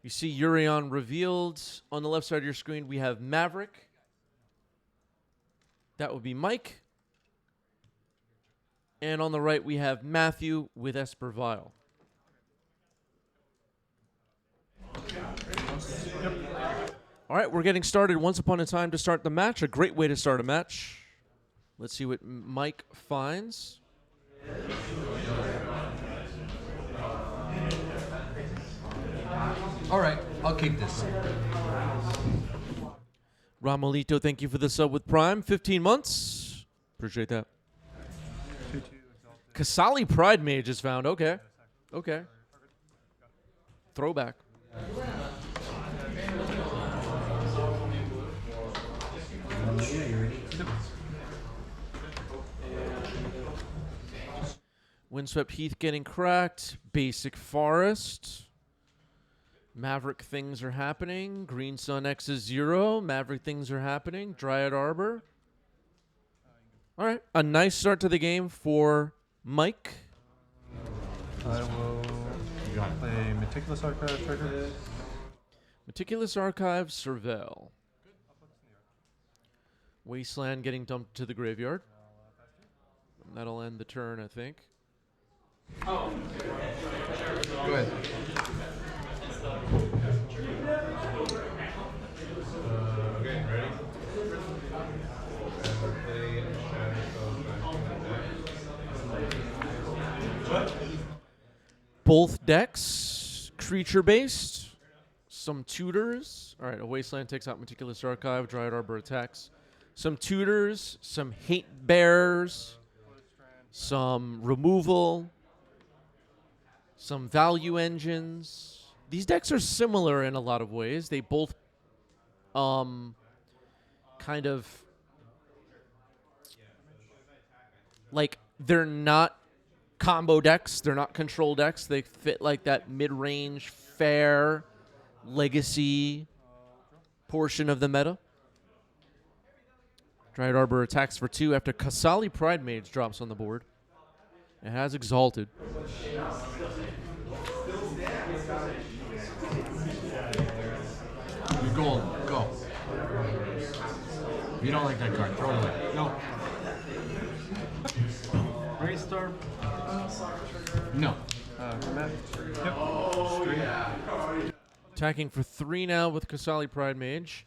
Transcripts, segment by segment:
You see Urion revealed. On the left side of your screen, we have Maverick. That would be Mike. And on the right, we have Matthew with Esper Vial. All right, we're getting started. Once upon a time to start the match. A great way to start a match. Let's see what Mike finds. All right, I'll keep this. Ramalito, thank you for the sub with Prime. 15 months. Appreciate that. Kasali Pride Mage is found. Okay. Okay. Throwback. Windswept Heath getting cracked. Basic Forest. Maverick things are happening. Green Sun X is 0. Maverick things are happening. Dryad Arbor. All right. A nice start to the game for Mike. I will play Meticulous Archive trigger. Meticulous Archive, Surveil. Wasteland getting dumped to the graveyard. That'll end the turn, I think. Go ahead. Okay, ready? Both decks, creature-based. Some tutors. All right, a Wasteland takes out Meticulous Archive. Dryad Arbor attacks. Some tutors, some hate bears, some removal, some value engines. These decks are similar in a lot of ways. They both kind of like they're not combo decks. They're not control decks. They fit like that mid-range, fair, legacy portion of the meta. Dryad Arbor attacks for 2 after Kasali Pride Mage drops on the board. It has Exalted. You're golden. Go. If you don't like that card, throw it away. No. Brainstorm. No. Attacking for 3 now with Kasali Pride Mage.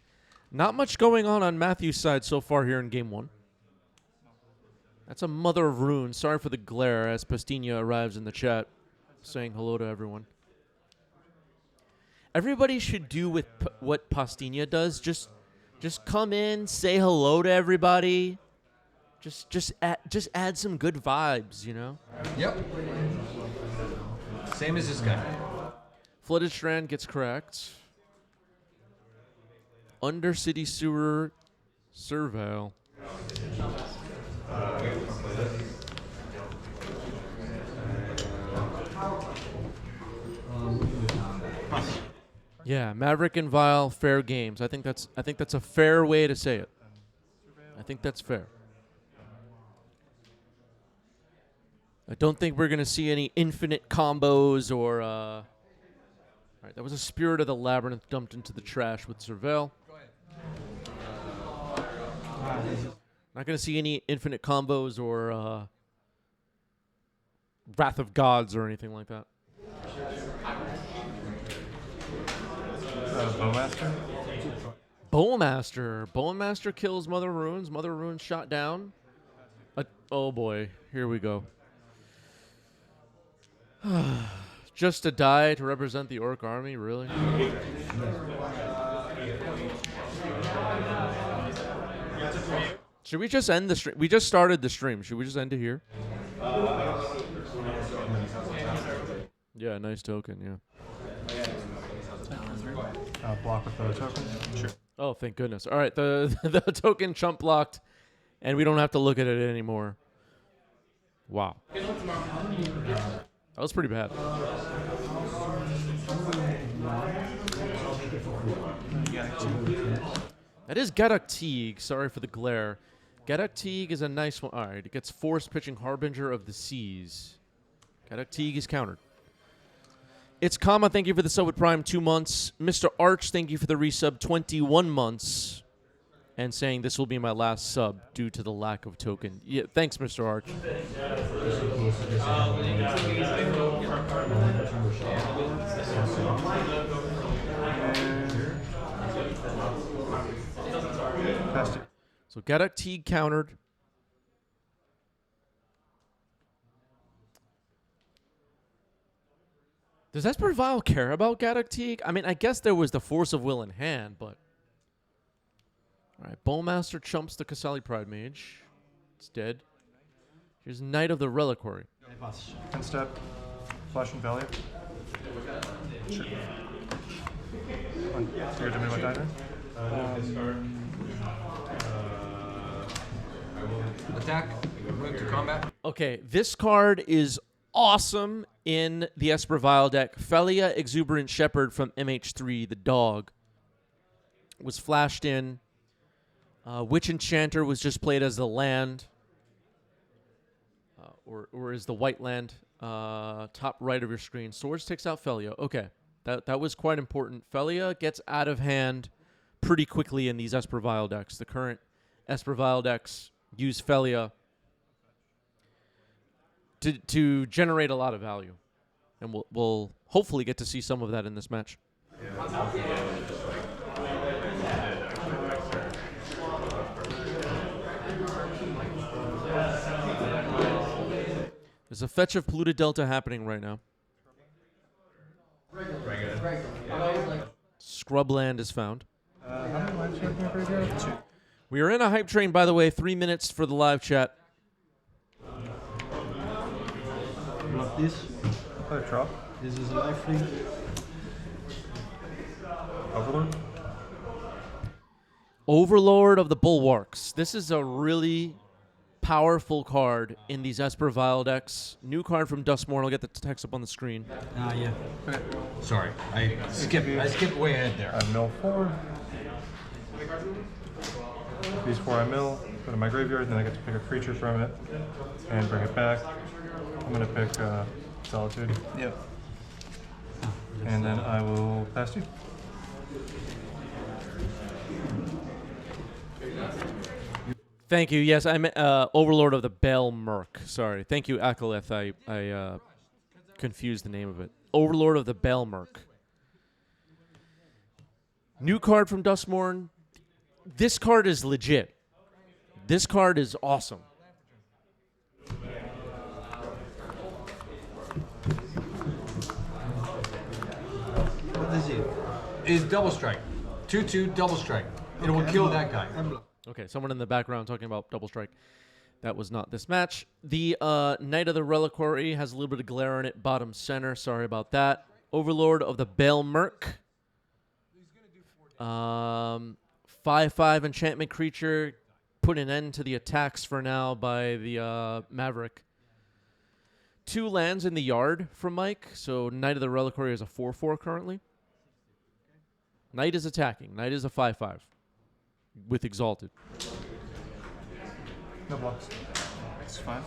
Not much going on Matthew's side so far here in Game 1. That's a Mother of Runes. Sorry for the glare as Pastina arrives in the chat saying hello to everyone. Everybody should do with what Pastina does. Just come in, say hello to everybody. Just add some good vibes, you know? Yep. Same as this guy. Flooded Strand gets cracked. Undercity Sewer Surveil. Yeah, Maverick and Vial, fair games. I think that's a fair way to say it. I think that's fair. I don't think we're gonna see any infinite combos or. All right, that was a Spirit of the Labyrinth dumped into the trash with Surveil. Not gonna see any infinite combos or Wrath of Gods or anything like that. Bowmaster. Bowmaster kills Mother Runes. Mother Runes shot down. Oh boy, here we go. Just to die to represent the Orc army, really? Should we just end the stream? We just started the stream. Should we just end it here? Yeah, nice token, yeah. Block with the token. Sure. Oh, thank goodness. All right, the token chump blocked, and we don't have to look at it anymore. Wow. That was pretty bad. That is Gadok Teague. Sorry for the glare. Gadok Teague is a nice one. All right, it gets forced pitching Harbinger of the Seas. Gadok Teague is countered. It's Kama, thank you for the sub with Prime 2 months. Mr. Arch, thank you for the resub 21 months. And saying this will be my last sub due to the lack of token. Yeah, thanks, Mr. Arch. Past it. So Gaddock Teague countered. Does Esper Vial care about Gaddock Teague? I mean, I guess there was the Force of Will in hand, but... All right, Bowmaster chumps the Kasali Pride Mage. It's dead. Here's Knight of the Reliquary. 10 step. Flash and value. Sure. So you're doing what diner? Attack. Move to combat. Okay, this card is awesome in the Esper Vial deck. Felia Exuberant Shepherd from MH3, the dog, was flashed in. Witch Enchanter was just played as the land, or is the white land, top right of your screen. Swords takes out Felia. Okay, that was quite important. Felia gets out of hand pretty quickly in these Esper Vial decks. The current Esper Vial decks use Felia to generate a lot of value, and we'll hopefully get to see some of that in this match. There's a fetch of Polluted Delta happening right now. Scrubland is found. How many lines do you have in your graveyard? 2. We are in a hype train, by the way. 3 minutes for the live chat. Block this. Drop. This is a lifelink. Overlord. Overlord of the Bulwarks. This is a really powerful card in these Esper Vial decks. New card from Dustmorn. I'll get the text up on the screen. Yeah. Okay. Sorry, I skipped way ahead there. I mill 4. These 4 I mill. Go to my graveyard, and then I get to pick a creature from it and bring it back. I'm gonna pick Solitude. Yep. And then I will pass you. Thank you. Yes, I'm Overlord of the Bell Merc. Sorry. Thank you, Akaleth. I confused the name of it. Overlord of the Bell Merc. New card from Dustmorn. This card is legit. This card is awesome. What is it? Is double strike. 2/2 double strike. It will kill that guy. Okay, someone in the background talking about double strike. That was not this match. The Knight of the Reliquary has a little bit of glare on it, bottom center. Sorry about that. Overlord of the Bell Merc. 5/5 enchantment creature. Put an end to the attacks for now by the Maverick. 2 lands in the yard from Mike. So Knight of the Reliquary is a 4/4 currently. Knight is attacking. Knight is a 5/5 with Exalted. No blocks. It's fine.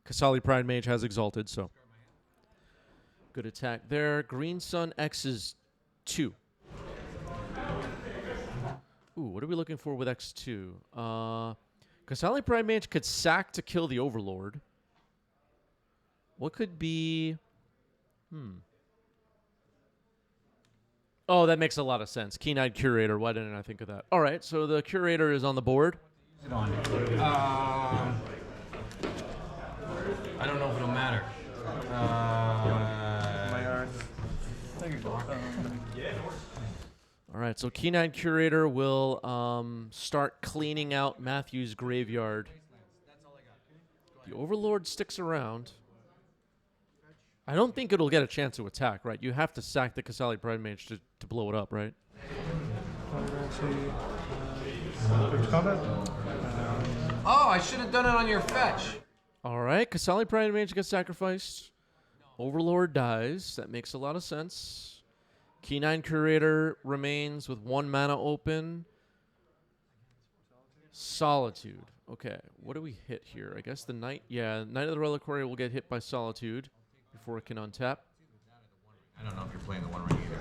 Kasali Pride Mage has Exalted, so good attack there. Green Sun X is 2. Ooh, what are we looking for with X2? Kasali Pride Mage could sack to kill the Overlord. What could be... Oh, that makes a lot of sense. Keen-Eyed Curator. Why didn't I think of that? All right, so the Curator is on the board. I don't know if it'll matter. My yard. There you go. All right, so Keen-Eyed Curator will start cleaning out Matthew's graveyard. The Overlord sticks around. I don't think it'll get a chance to attack, right? You have to sack the Kasali Pride Mage to blow it up, right? Combat. Oh, I should have done it on your fetch. All right, Kasali Pride Mage gets sacrificed. Overlord dies. That makes a lot of sense. Keen-Eyed Curator remains with 1 mana open. Solitude. Okay, what do we hit here? I guess the Knight. Yeah, Knight of the Reliquary will get hit by Solitude before it can untap. I don't know if you're playing the One Ring either.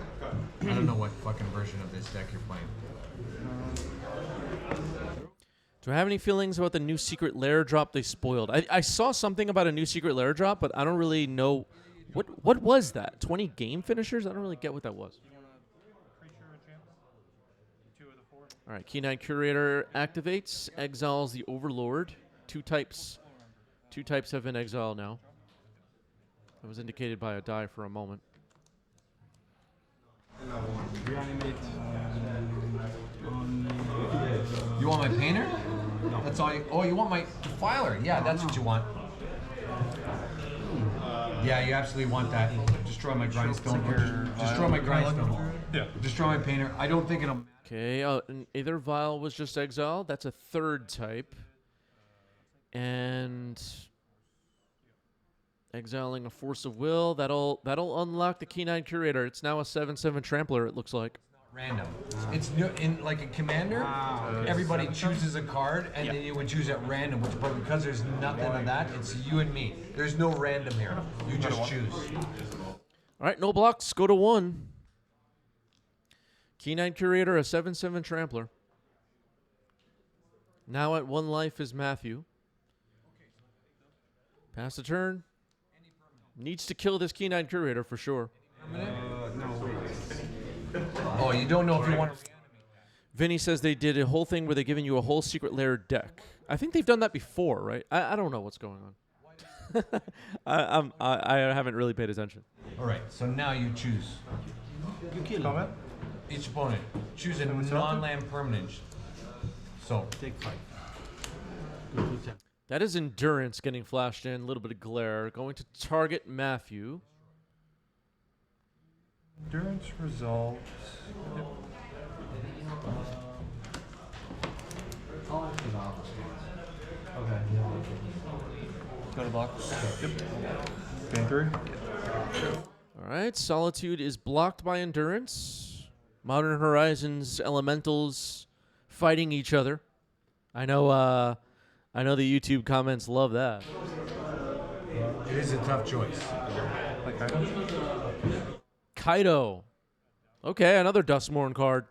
I don't know what fucking version of this deck you're playing. Do I have any feelings about the new Secret Lair drop they spoiled? I saw something about a new Secret Lair drop, but I don't really know. What was that? 20 game finishers? I don't really get what that was. All right, Key Knight Curator activates, exiles the Overlord. Two types have been exiled now. That was indicated by a die for a moment. Reanimate. You want my painter? No. That's all you... Oh, you want my defiler? Yeah, that's what you want. Yeah, you absolutely want that. Destroy my grindstone. Destroy my grindstone. Yeah. Destroy my painter. I don't think it'll... Okay, an Aether Vial was just exiled. That's a third type. And exiling a Force of Will. That'll unlock the Key Knight Curator. It's now a 7/7 Trampler, it looks like. Random. It's in like a commander. Everybody chooses a card, and then you would choose at random. But because there's nothing of that, it's you and me. There's no random here. You just choose. All right, no blocks. Go to 1. Key Knight Curator, a 7/7 Trampler. Now at 1 life is Matthew. Pass the turn. Needs to kill this Key Knight Curator for sure. Oh, you don't know if you want to... Vinny says they did a whole thing where they're giving you a whole Secret Lair deck. I think they've done that before, right? I don't know what's going on. I haven't really paid attention. All right, so now you choose. You kill Comment? Each opponent. Choose a non-land permanent. So, Take 5. That is Endurance getting flashed in. A little bit of glare. Going to target Matthew. Endurance resolves. Yep. Got a box. Yep. Game 3. All right. Solitude is blocked by Endurance. Modern Horizons elementals fighting each other. I know the YouTube comments love that. it is a tough choice. Like items? Kaido. Okay, another Dustmourne card.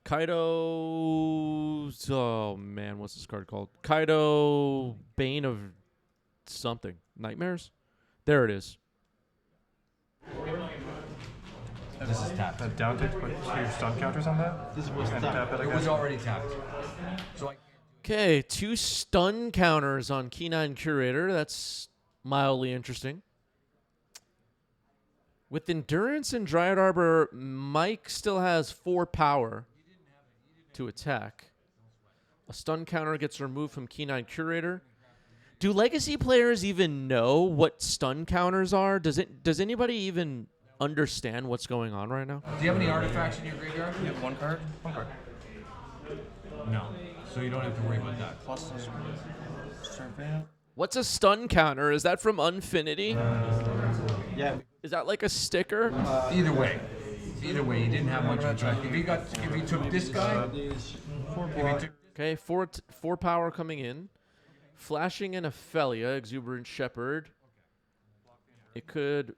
Kaido's... Oh, man, what's this card called? Kaido Bane of something. Nightmares? There it is. This is tapped. A down tick, put 2 stun counters on that. This was And tapped. tap it It again. was already tapped. So I... Okay, 2 stun counters on Key Knight Curator. That's mildly interesting. With Endurance and Dryad Arbor, Mike still has 4 power to attack. A stun counter gets removed from Key Knight Curator. Do Legacy players even know what stun counters are? Does anybody even understand what's going on right now? Do you have any artifacts in your graveyard? You have 1 card? 1 card. No. So you don't have to worry about that. Plus surveil. What's a stun counter? Is that from Unfinity? Yeah. Is that like a sticker? Either way, you didn't have much of a choice. If you took this guy, This 4 if you black. took, Okay, 4 power coming in. Flashing in Ophelia, Exuberant Shepherd. It could...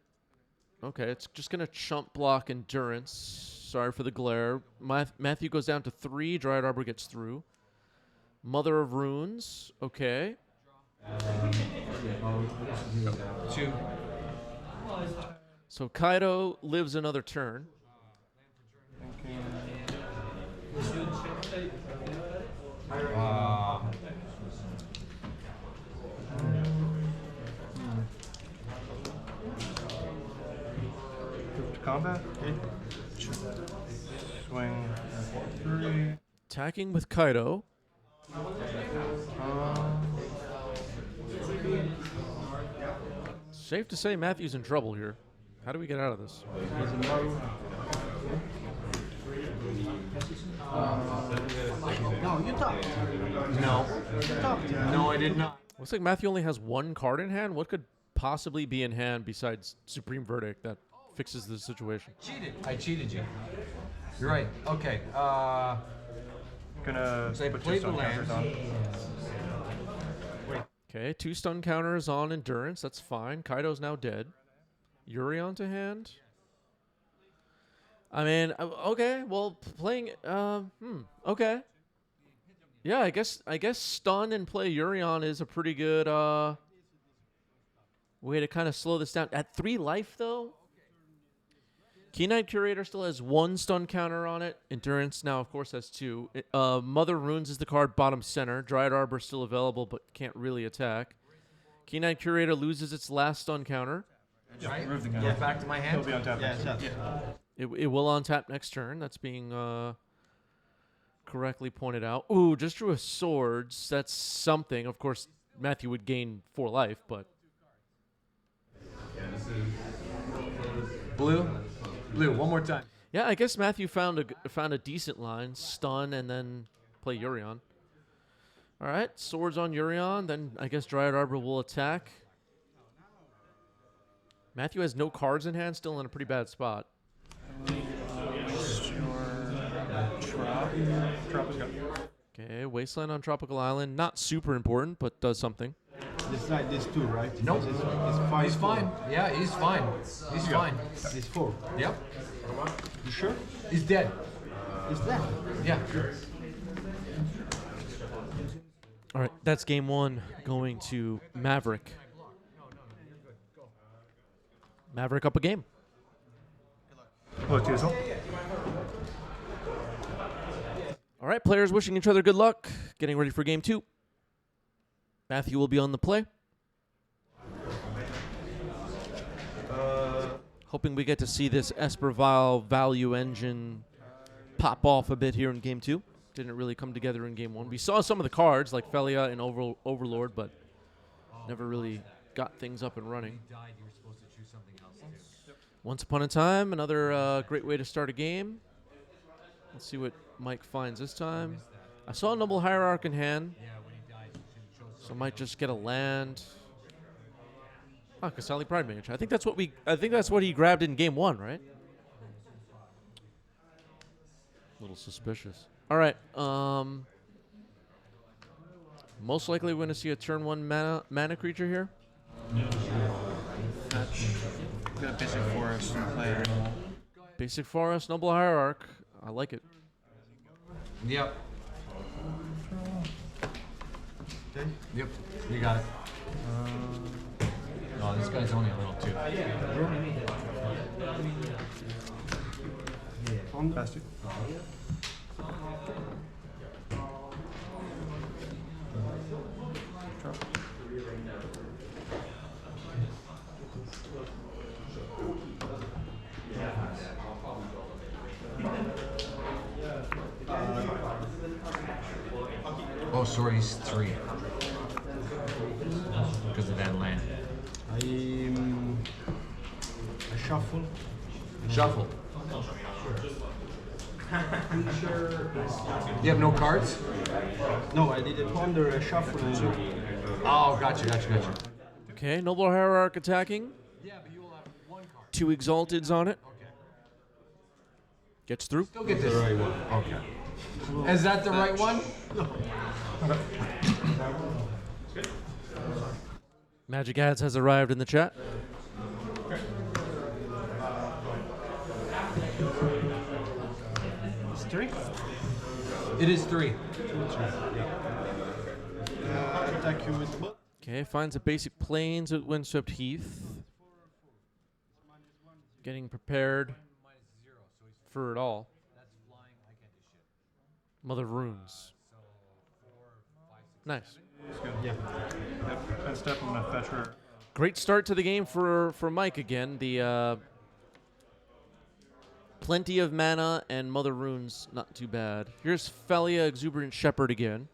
Okay, it's just going to chump block Endurance. Sorry for the glare. Matthew goes down to 3. Dryad Arbor gets through. Mother of Runes. Okay. 2. So Kaido lives another turn. Move to combat. Swing 3. Attacking with Kaido. Safe to say Matthew's in trouble here. How do we get out of this? There's a no. No, you talked. No. You talked. No, I did not. Looks like Matthew only has 1 card in hand. What could possibly be in hand besides Supreme Verdict that fixes the situation? I cheated you. You're right. Okay. Gonna So I put 2 played the stun counters lands. on. Okay, 2 stun counters on Endurance. That's fine. Kaido's now dead. Urion to hand. I mean, okay. Well, playing. Okay. Yeah, I guess stun and play Urion is a pretty good way to kind of slow this down. At 3 life though. Keen-Eyed Curator still has 1 stun counter on it. Endurance now, of course, has 2. Mother Runes is the card bottom center. Dryad Arbor still available, but can't really attack. Keen-Eyed Curator loses its last stun counter. Right? Remove the Goes counter. back to my He'll hand. be on tap. Yeah, next it's turn. up. It will untap next turn. That's being correctly pointed out. Ooh, just drew a swords. That's something. Of course, Matthew would gain 4 life, but Blue. Blue. One more time. yeah, I guess Matthew found a decent line. Stun and then play Urion. All right, swords on Urion. Then I guess Dryad Arbor will attack. Matthew has no cards in hand, still in a pretty bad spot. Waste your Trop. Trop is gone. Okay, Wasteland on Tropical Island. Not super important, but does something. This like this too, right? Nope. It's 5. He's fine. Yeah, he's fine. He's fine. It's 4. Yep. You sure? He's dead. It's that. Yeah. All right, that's game 1 going to Maverick. Maverick up a game. Hello, Teasel. All right, players wishing each other good luck. Getting ready for game 2. Matthew will be on the play. Hoping we get to see this Esper Vial value engine pop off a bit here in game 2. Didn't really come together in game 1. We saw some of the cards like Felia and Overlord, but never really got things up and running. Once Upon a Time, another great way to start a game. Let's see what Mike finds this time. I saw a Noble Hierarch in hand, so I might just get a land. Ah, Kasali Pride Mage. I think that's what he grabbed in game 1, right? A little suspicious. All right. Most likely we're going to see a turn 1 mana creature here. Fetch. Got a basic forest and play animal. Basic Forest, Noble Hierarch. I like it. Yep. Okay. Yep. You got it. No, this guy's only a little too. On the Bastard. Trop. Oh, sorry, he's 3. Because of that land. I shuffle. Shuffle. You have no cards? No, I did it under a shuffle. Oh, gotcha. Okay, Noble Hierarch attacking. Yeah, but you will have 1 card. 2 Exalteds on it. Okay. Gets through. Still get this. The right one. Okay. Is that the right one? Magic Ads has arrived in the chat. It's 3. It is 3. Attack you with both. Okay, finds a basic plains at Windswept Heath. Getting prepared for it all. Mother Runes. Nice. It's good. Yeah. Yep. And step, I'm gonna fetch her. Great start to the game for Mike again. The plenty of mana and Mother Runes, not too bad. Here's Felia Exuberant Shepherd again.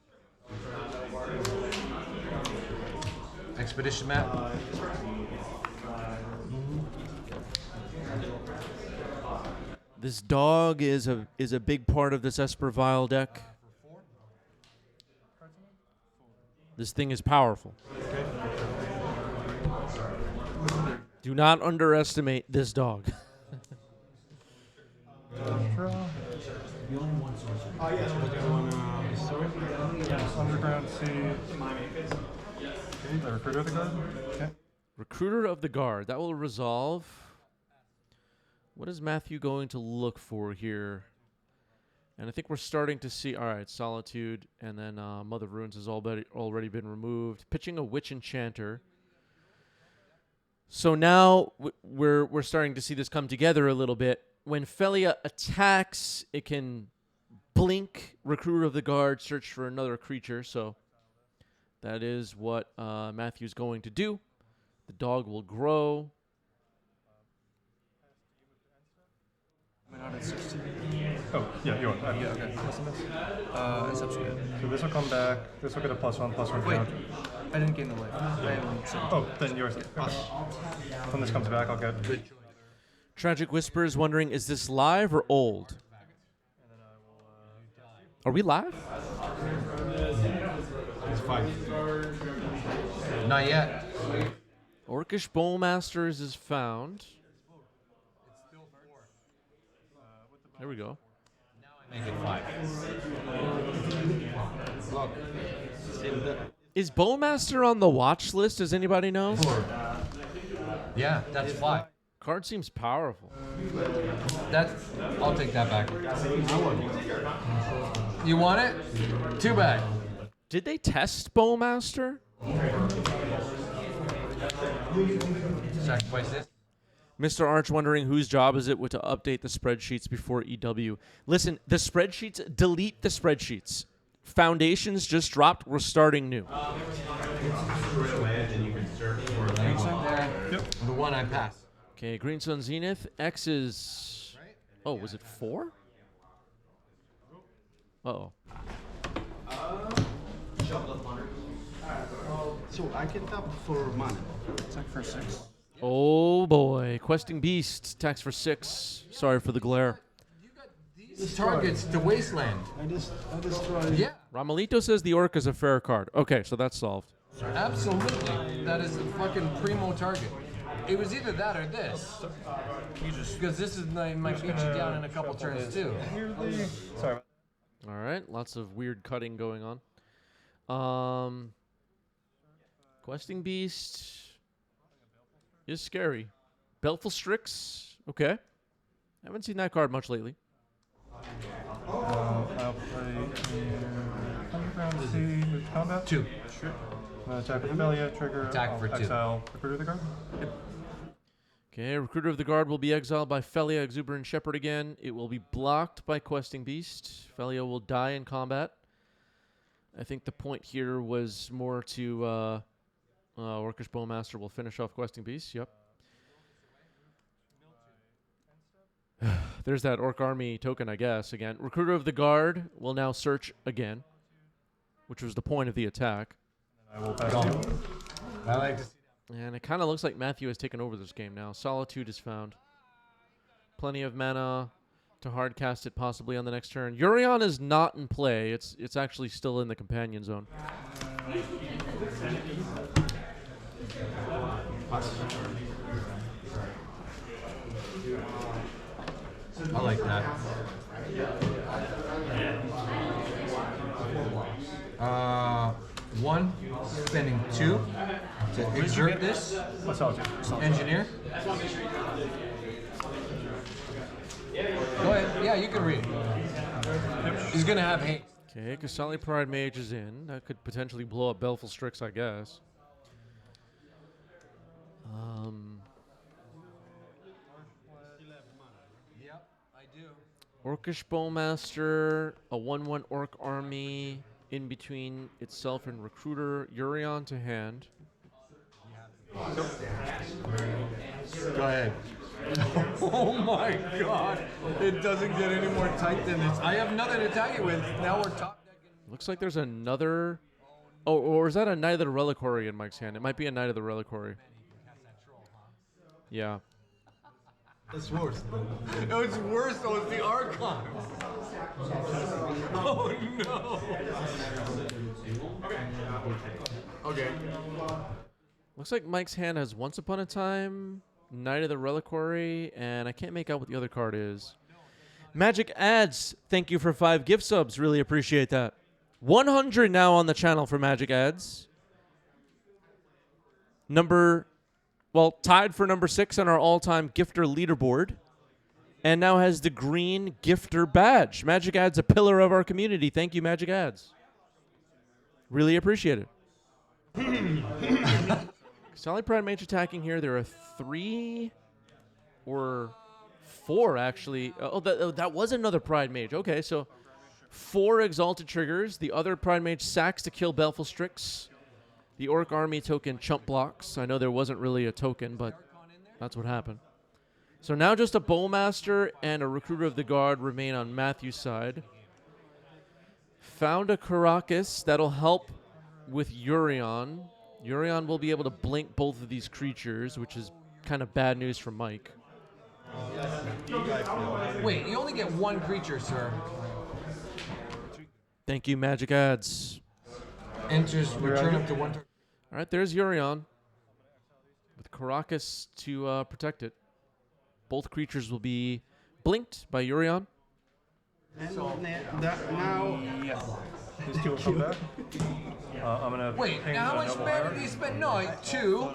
Expedition map. This dog is a big part of this Esper Vial deck. This thing is powerful. Do not underestimate this dog. Underground Sea. Okay, the recruiter of the guard. Okay. Recruiter of the Guard. That will resolve. What is Matthew going to look for here? And I think we're starting to see. All right, Solitude, and then Mother of Runes has already been removed. Pitching a Witch Enchanter. So now we're starting to see this come together a little bit. When Felia attacks, it can blink, Recruiter of the Guard, search for another creature. So that is what Matthew's going to do. The dog will grow. Am I not at 16? Oh, yeah, you are. Yeah, okay. What's the miss? Inception. So this will come back. This will get a +1 Wait, counter. I didn't gain the life. I am 17. Oh, then yours. When this comes back, I'll get. Tragic Whispers wondering, is this live or old? Are we live? It's 5. Not yet. Orcish Bowmasters is found. There we go. Make it 5. Look. Is Bowmaster on the watch list? Does anybody know? Yeah, that's 5. Card seems powerful. I'll take that back. You want it? Too bad. Did they test Bowmaster? Sacrifice this. Mr. Arch wondering whose job is it to update the spreadsheets before EW. Listen, the spreadsheets, delete the spreadsheets. Foundations just dropped. We're starting new. Yep. The one I passed. Okay, Green Sun Zenith. X is... Oh, was it 4? Uh-oh. So I can tap for mana. Attack for 6. Oh, boy. Questing Beast. Tax for 6. Sorry for the glare. These targets to Wasteland. I destroy. Yeah, Ramalito says the Orc is a fair card. Okay, so that's solved. absolutely. That is a fucking primo target. It was either that or this. Because this is might beat you down in a couple turns too. Sorry. All right, lots of weird cutting going on. Questing Beast is scary. Baleful Strix, okay. Haven't seen that card much lately. I'll play Underground Sea with combat. 2. Attack with Felia, trigger. Attack for 2. Exile Recruiter of the Guard. Okay, Recruiter of the Guard will be exiled by Felia, Exuberant Shepherd again. It will be blocked by Questing Beast. Felia will die in combat. I think the point here was more to Orcish Bowmaster will finish off Questing Beast. Yep. There's that Orc Army token, I guess, again. Recruiter of the Guard will now search again, which was the point of the attack. I will pass you. I like to see And it kind of looks like Matthew has taken over this game now. Solitude is found. Plenty of mana to hardcast it possibly on the next turn. Urion is not in play. It's actually still in the companion zone. I like that. One, spending 2 to exert this. Solitude. Engineer. Go ahead. Yeah, you can read. He's gonna have haste. Okay, Kasali Pride Mage is in. That could potentially blow up Baleful Strix, I guess. Yep, I do. Orcish Bowmaster, a 1/1 Orc Army in between itself and Recruiter. Urion to hand. Go ahead. Oh my god. It doesn't get any more tight than this. I have nothing to tell you with. Now we're top decking. Looks like there's another... Oh, or is that a Knight of the Reliquary in Mike's hand? It might be a Knight of the Reliquary. Yeah. It's worse. No, it's worse though. It's the Archon. Oh no. Okay. Looks like Mike's hand has Once Upon a Time, Knight of the Reliquary, and I can't make out what the other card is. Magic Ads, thank you for 5 gift subs. Really appreciate that. 100 now on the channel for Magic Ads. tied for number 6 on our all-time gifter leaderboard, and now has the green gifter badge. Magic Ads, a pillar of our community. Thank you, Magic Ads. Really appreciate it. Sally Pride Mage attacking here. There are 3 or 4, actually. That was another Pride Mage. Okay, so 4 Exalted triggers. The other Pride Mage sacks to kill Baleful Strix. The Orc Army token chump blocks. I know there wasn't really a token, but that's what happened. So now just a Bowmaster and a Recruiter of the Guard remain on Matthew's side. Found a Caracas that'll help with Urion. Urion will be able to blink both of these creatures, which is kind of bad news for Mike. Wait, you only get 1 creature, sir. Thank you, Magic Ads. Enters, return up to 1 turn. All right, there's Urion with Caracas to protect it. Both creatures will be blinked by Urion. And now, These 2 will come back. I'm gonna. Wait, ping now how the much Noble mana Hierarch. do you spend? No, 2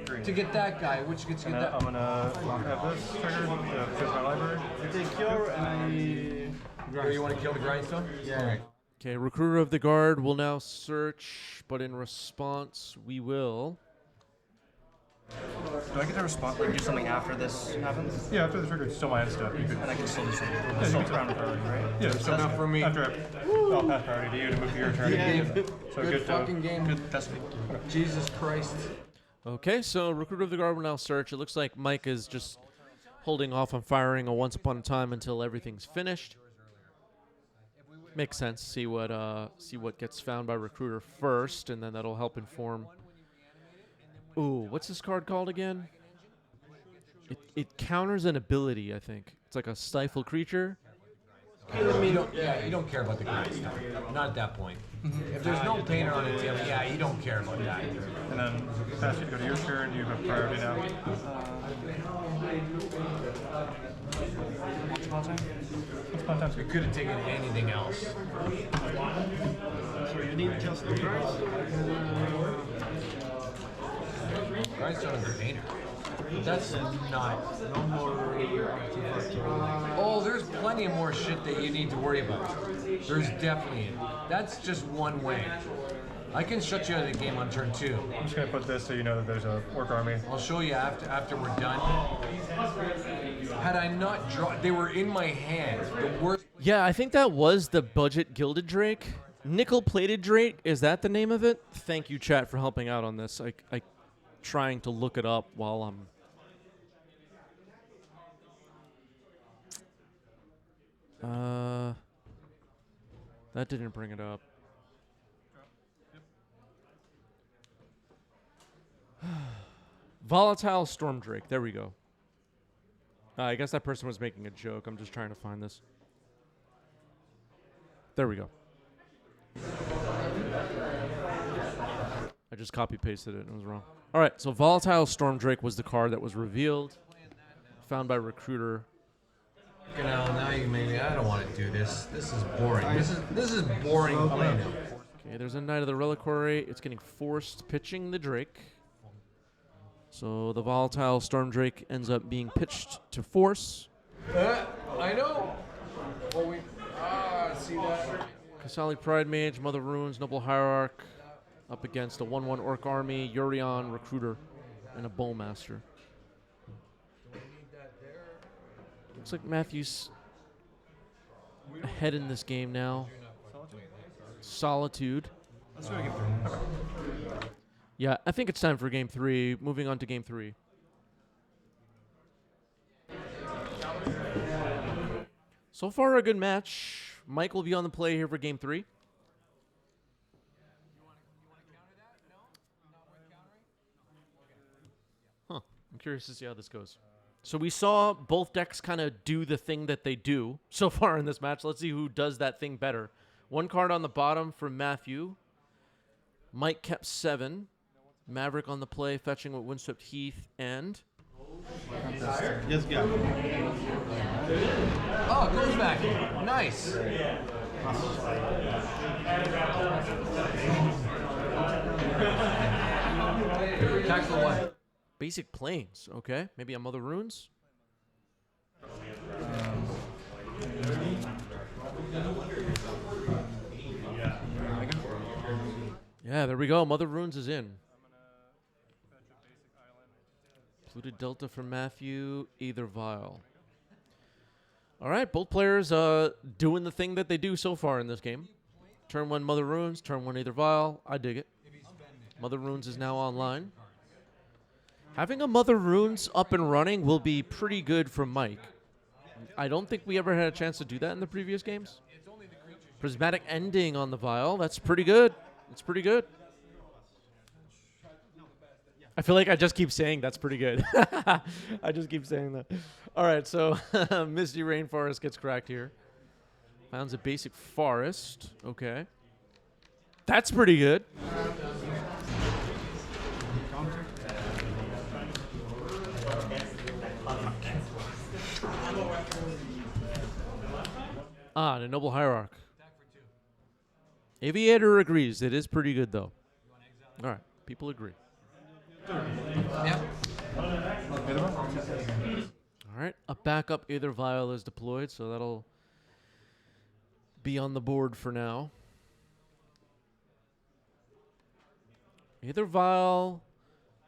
Green. to get that guy, which gets you And that. I'm gonna have this triggered to fix my library. I take cure and Oh, you want to kill the grindstone? Yeah. Okay, Recruiter of the Guard will now search, but in response, we will. Do I get to respond, like, do something after this happens? Yeah, after the trigger, it's still my end step. You could. And I can still do something. Still round priority, right? Yeah, so Enough for me. after I'll pass priority to you to move to your turn. Yeah. So Good good fucking to. game. Good, that's me. Jesus Christ. Okay, so Recruiter of the Guard will now search. It looks like Mike is just holding off on firing a Once Upon a Time until everything's finished. Makes sense. See what gets found by Recruiter first, and then that'll help inform. Ooh, what's this card called again? It counters an ability, I think. It's like a stifle creature. You don't care about the grindstone. Not at that point. If there's no painter on the table, yeah, you don't care about that. And then pass you to go to your turn. You have priority now. What's my time? We could have taken anything else. So you need just the price. Grindstone is a painter. That's not. No more Oh, there's plenty of more shit that you need to worry about. There's definitely. That's just one way. I can shut you out of the game on turn 2. I'm just gonna put this so you know that there's a Orc Army. I'll show you after we're done. Had I not drawn, they were in my hand. The worst. Yeah, I think that was the budget Gilded Drake. Nickel-plated Drake, is that the name of it? Thank you, chat, for helping out on this. I trying to look it up while I'm... that didn't bring it up. Volatile Storm Drake, there we go. I guess that person was making a joke. I'm just trying to find this. There we go. I just copy-pasted it and it was wrong. All right, so Volatile Storm Drake was the card that was revealed, found by Recruiter. Now you made me. I don't want to do this. This is boring. This is boring play now. Okay, there's a Knight of the Reliquary. It's getting forced pitching the Drake. So the Volatile Storm Drake ends up being pitched to force. I know. Oh, see that? Kasali Pride Mage, Mother Runes, Noble Hierarch up against a 1/1 Orc Army, Urion, Recruiter, and a Bowmaster. Looks like Matthew's ahead in this game now. Solitude. Let's do it again. Yeah, I think it's time for game 3. Moving on to game 3. So far, a good match. Mike will be on the play here for game 3. Huh. I'm curious to see how this goes. So we saw both decks kind of do the thing that they do so far in this match. Let's see who does that thing better. 1 card on the bottom for Matthew. Mike kept 7. Maverick on the play, fetching with Windswept Heath and... Yes, go. Oh, it goes back. Nice. Attack for 1. Basic planes. Okay. Maybe a Mother Runes. Yeah, there we go. Mother Runes is in. Polluted Delta from Matthew, Aether Vial. All right, both players doing the thing that they do so far in this game. Turn 1 Mother Runes, turn 1 Aether Vial. I dig it. Mother Runes is now online. Having a Mother Runes up and running will be pretty good for Mike. I don't think we ever had a chance to do that in the previous games. Prismatic Ending on the Vial. That's pretty good. It's pretty good. I feel like I just keep saying that's pretty good. I just keep saying that. All right, so Misty Rainforest gets cracked here. Founds a basic forest. Okay. That's pretty good. Ah, the Noble Hierarch. Aviator agrees. It is pretty good, though. All right, people agree. Yeah. All right, a backup Aether Vial is deployed, so that'll be on the board for now. Aether Vial.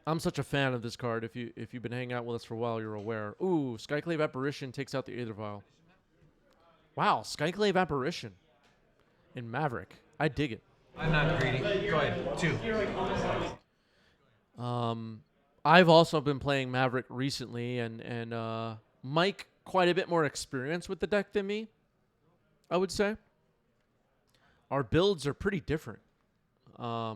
I'm such a fan of this card. If you've been hanging out with us for a while, you're aware. Ooh, Skyclave Apparition takes out the Aether Vial. Wow, Skyclave Apparition in Maverick. I dig it. I'm not greedy. Go ahead. 2. I've also been playing Maverick recently, and Mike quite a bit more experience with the deck than me, I would say. Our builds are pretty different. I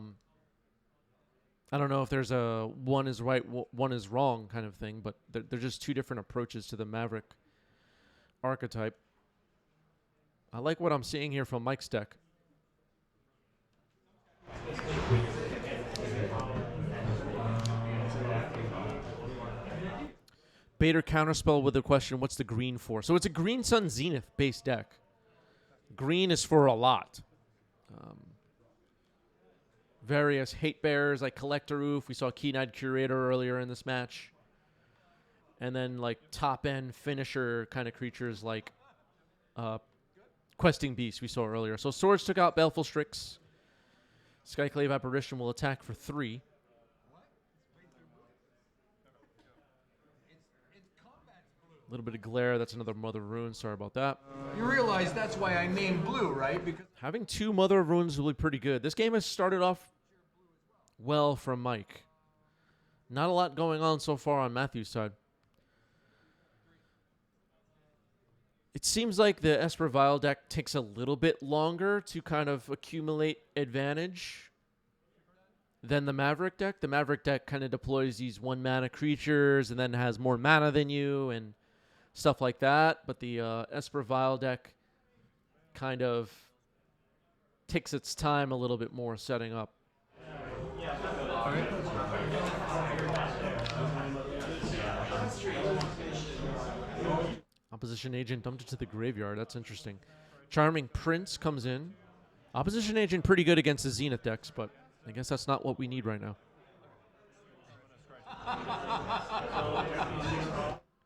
don't know if there's a one is right, one is wrong kind of thing, but they're just two different approaches to the Maverick archetype. I like what I'm seeing here from Mike's deck. Bader counterspell with a question, what's the green for? So it's a Green Sun Zenith based deck. Green is for a lot. Various hate bears like Collector Roof. We saw Keen-Eyed Curator earlier in this match. And then like top end finisher kind of creatures like Questing Beast we saw earlier. So Swords took out Baleful Strix. Skyclave Apparition will attack for 3. A little bit of glare. That's another Mother Rune. Sorry about that. You realize that's why I named blue, right? Because Having 2 Mother Runes will be pretty good. This game has started off well from Mike. Not a lot going on so far on Matthew's side. It seems like the Esper Vial deck takes a little bit longer to kind of accumulate advantage than the Maverick deck. The Maverick deck kind of deploys these 1-mana creatures and then has more mana than you and stuff like that. But the Esper Vial deck kind of takes its time a little bit more setting up. Opposition Agent dumped it to the graveyard. That's interesting. Charming Prince comes in. Opposition Agent pretty good against the Zenith decks, but I guess that's not what we need right now.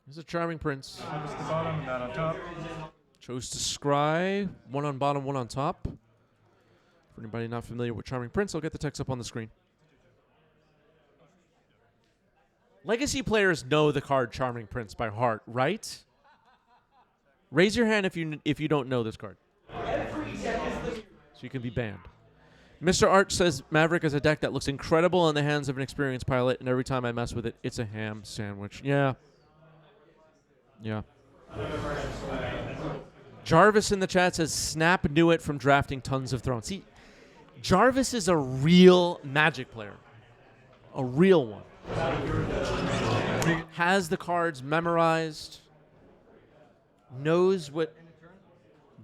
There's a Charming Prince. It's the bottom, that on top. Chose to scry. 1 on bottom, 1 on top. For anybody not familiar with Charming Prince, I'll get the text up on the screen. Legacy players know the card Charming Prince by heart, right? Raise your hand if you don't know this card. So you can be banned. Mr. Arch says Maverick is a deck that looks incredible in the hands of an experienced pilot, and every time I mess with it, it's a ham sandwich. Yeah. Yeah. Jarvis in the chat says Snap knew it from drafting tons of Thrones. See, Jarvis is a real Magic player. A real one. Has the cards memorized. Knows what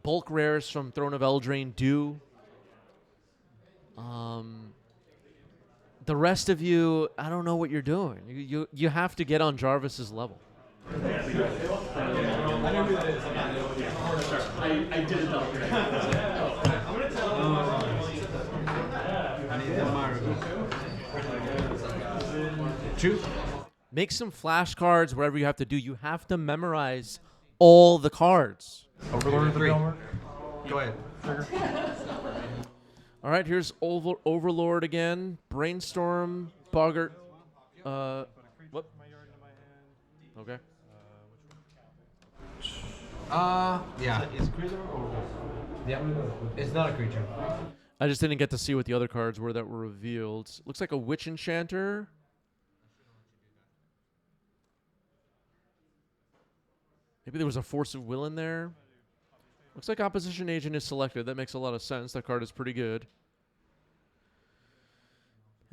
bulk rares from Throne of Eldraine do. The rest of you, I don't know what you're doing. You have to get on Jarvis's level. I did it though. I need the Mario. Two. Make some flashcards, whatever you have to do. You have to memorize all the cards. Overlord of the Three. Temur. Go ahead. All right, here's Overlord again. Brainstorm, Boggart. What? Okay. Yeah. Is creature or Yeah. It's not a creature. I just didn't get to see what the other cards were that were revealed. Looks like a Witch Enchanter. Maybe there was a Force of Will in there. Looks like Opposition Agent is selected. That makes a lot of sense. That card is pretty good.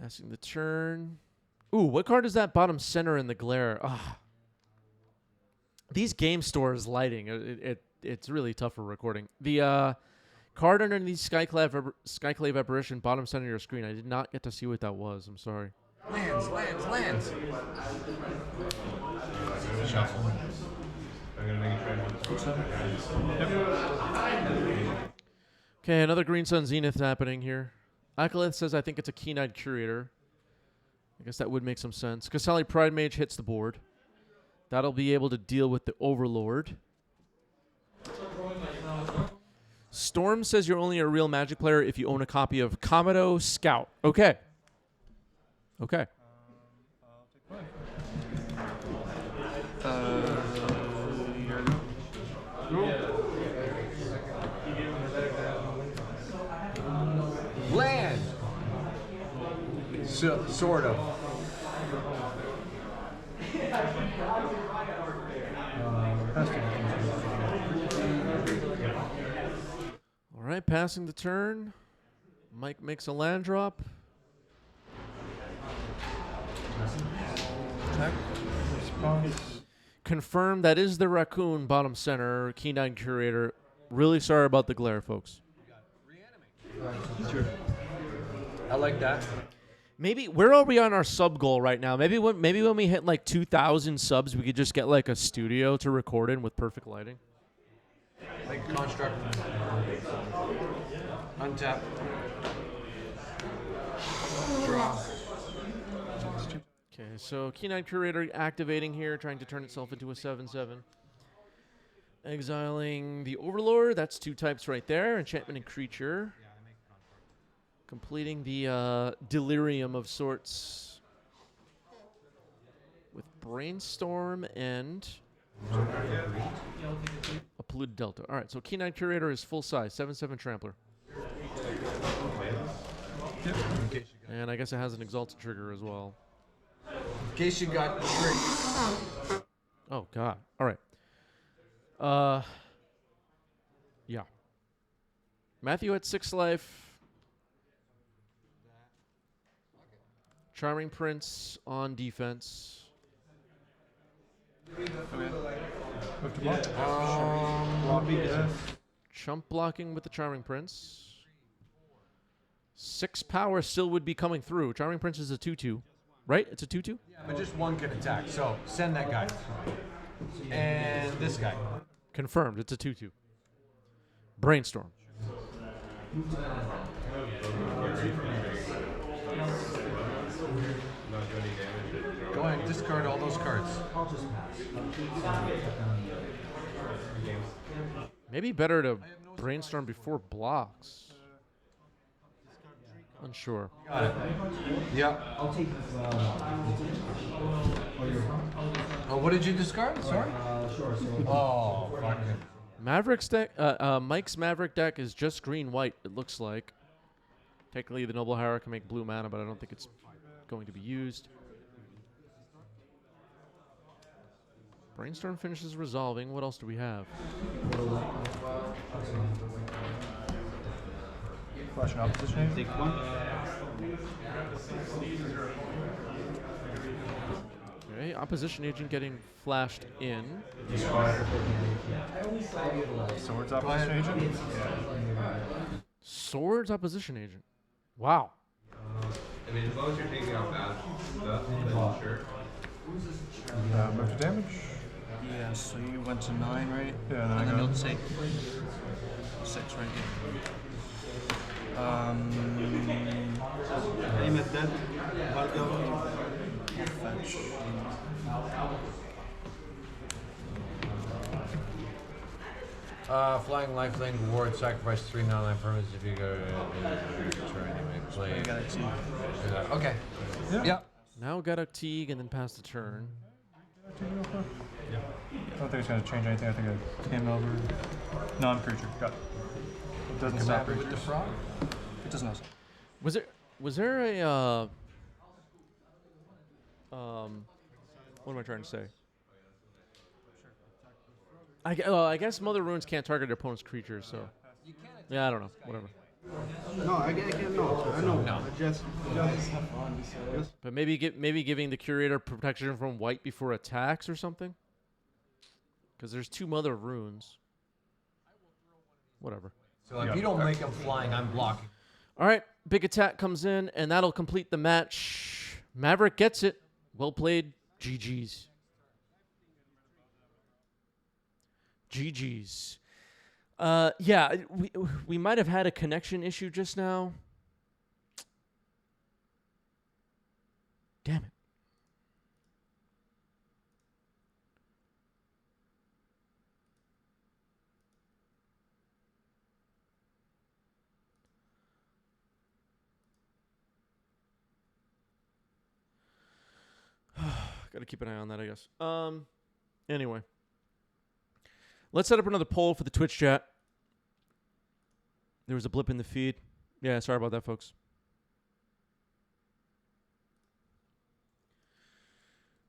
Passing the turn. Ooh, what card is that bottom center in the glare? Ah. These game stores lighting, it's really tough for recording. The card underneath Skyclave Apparition, bottom center of your screen. I did not get to see what that was. I'm sorry. Lands. Shuffle. Okay, another Green Sun Zenith happening here. Acolyth says, I think it's a Keen-Eyed Curator. I guess that would make some sense. Kasali Pride Mage hits the board. That'll be able to deal with the Overlord. Storm says you're only a real Magic player if you own a copy of Komodo Scout. Okay. Okay. Land. Sort of. All right, passing the turn. Mike makes a land drop. Attack. Response. Confirm that is the raccoon bottom center, Keen-Eyed Curator. Really sorry about the glare, folks. I like that. Maybe where are we on our sub goal right now? Maybe when we hit like 2,000 subs, we could just get like a studio to record in with perfect lighting. Like construct. Untap. Draw. Okay, so Keen-Eyed Curator activating here, trying to turn itself into a 7/7. Exiling the Overlord. That's two types right there. Enchantment and Creature. Completing the delirium of sorts with Brainstorm and a Polluted Delta. All right, so Keen-Eyed Curator is full size, 7/7 Trampler. And I guess it has an Exalted trigger as well. In case you got tricked. Oh, God. All right. Yeah. Matthew at 6 life. Charming Prince on defense. Move to block. Chump blocking with the Charming Prince. 6 power still would be coming through. Charming Prince is a 2/2. Right? It's a 2/2? Yeah, but just one can attack. So send that guy. And this guy. Confirmed. It's a 2/2. Brainstorm. Go ahead, discard all those cards. Maybe better to brainstorm before blocks. Unsure. Got it. Yeah. Oh, what did you discard? Sorry? Oh, fuck. Maverick's deck, Mike's Maverick deck is just green-white, it looks like. Technically, the Noble Hera can make blue mana, but I don't think it's going to be used. Brainstorm finishes resolving. What else do we have? Flash an opposition agent. take one? Okay, opposition agent getting flashed in. Swords opposition agent. Swords opposition agent. Wow. I mean, as long as you're taking out bad stuff, then sure. Move to damage. Yeah, so you went to 9, right? Yeah, and then I And then got- you'll take 6 right here. Aim at that. Bargain. match. Flying lifelink reward, sacrifice 3 non-life permanents if you go turn anyway. Play. You got a T. Okay. Yeah. Now got a Teague and then pass the turn. Yeah. I don't think it's going to change anything. I think I came over. Non-creature. Got it. It doesn't What's stop happening with the creatures. frog? It doesn't also. Was there a what am I trying to say? I guess Mother Runes can't target their opponent's creatures, so yeah, I don't know. Whatever. No, I can't know. I know. I just. But maybe giving the curator protection from white before attacks or something. Because there's 2 Mother Runes. Whatever. So if you don't make them flying, I'm blocking. All right, big attack comes in, and that'll complete the match. Maverick gets it. Well played. GG's. GG's. Yeah, we might have had a connection issue just now. Damn it. Gotta keep an eye on that, I guess. Anyway. Let's set up another poll for the Twitch chat. There was a blip in the feed. Yeah, sorry about that, folks.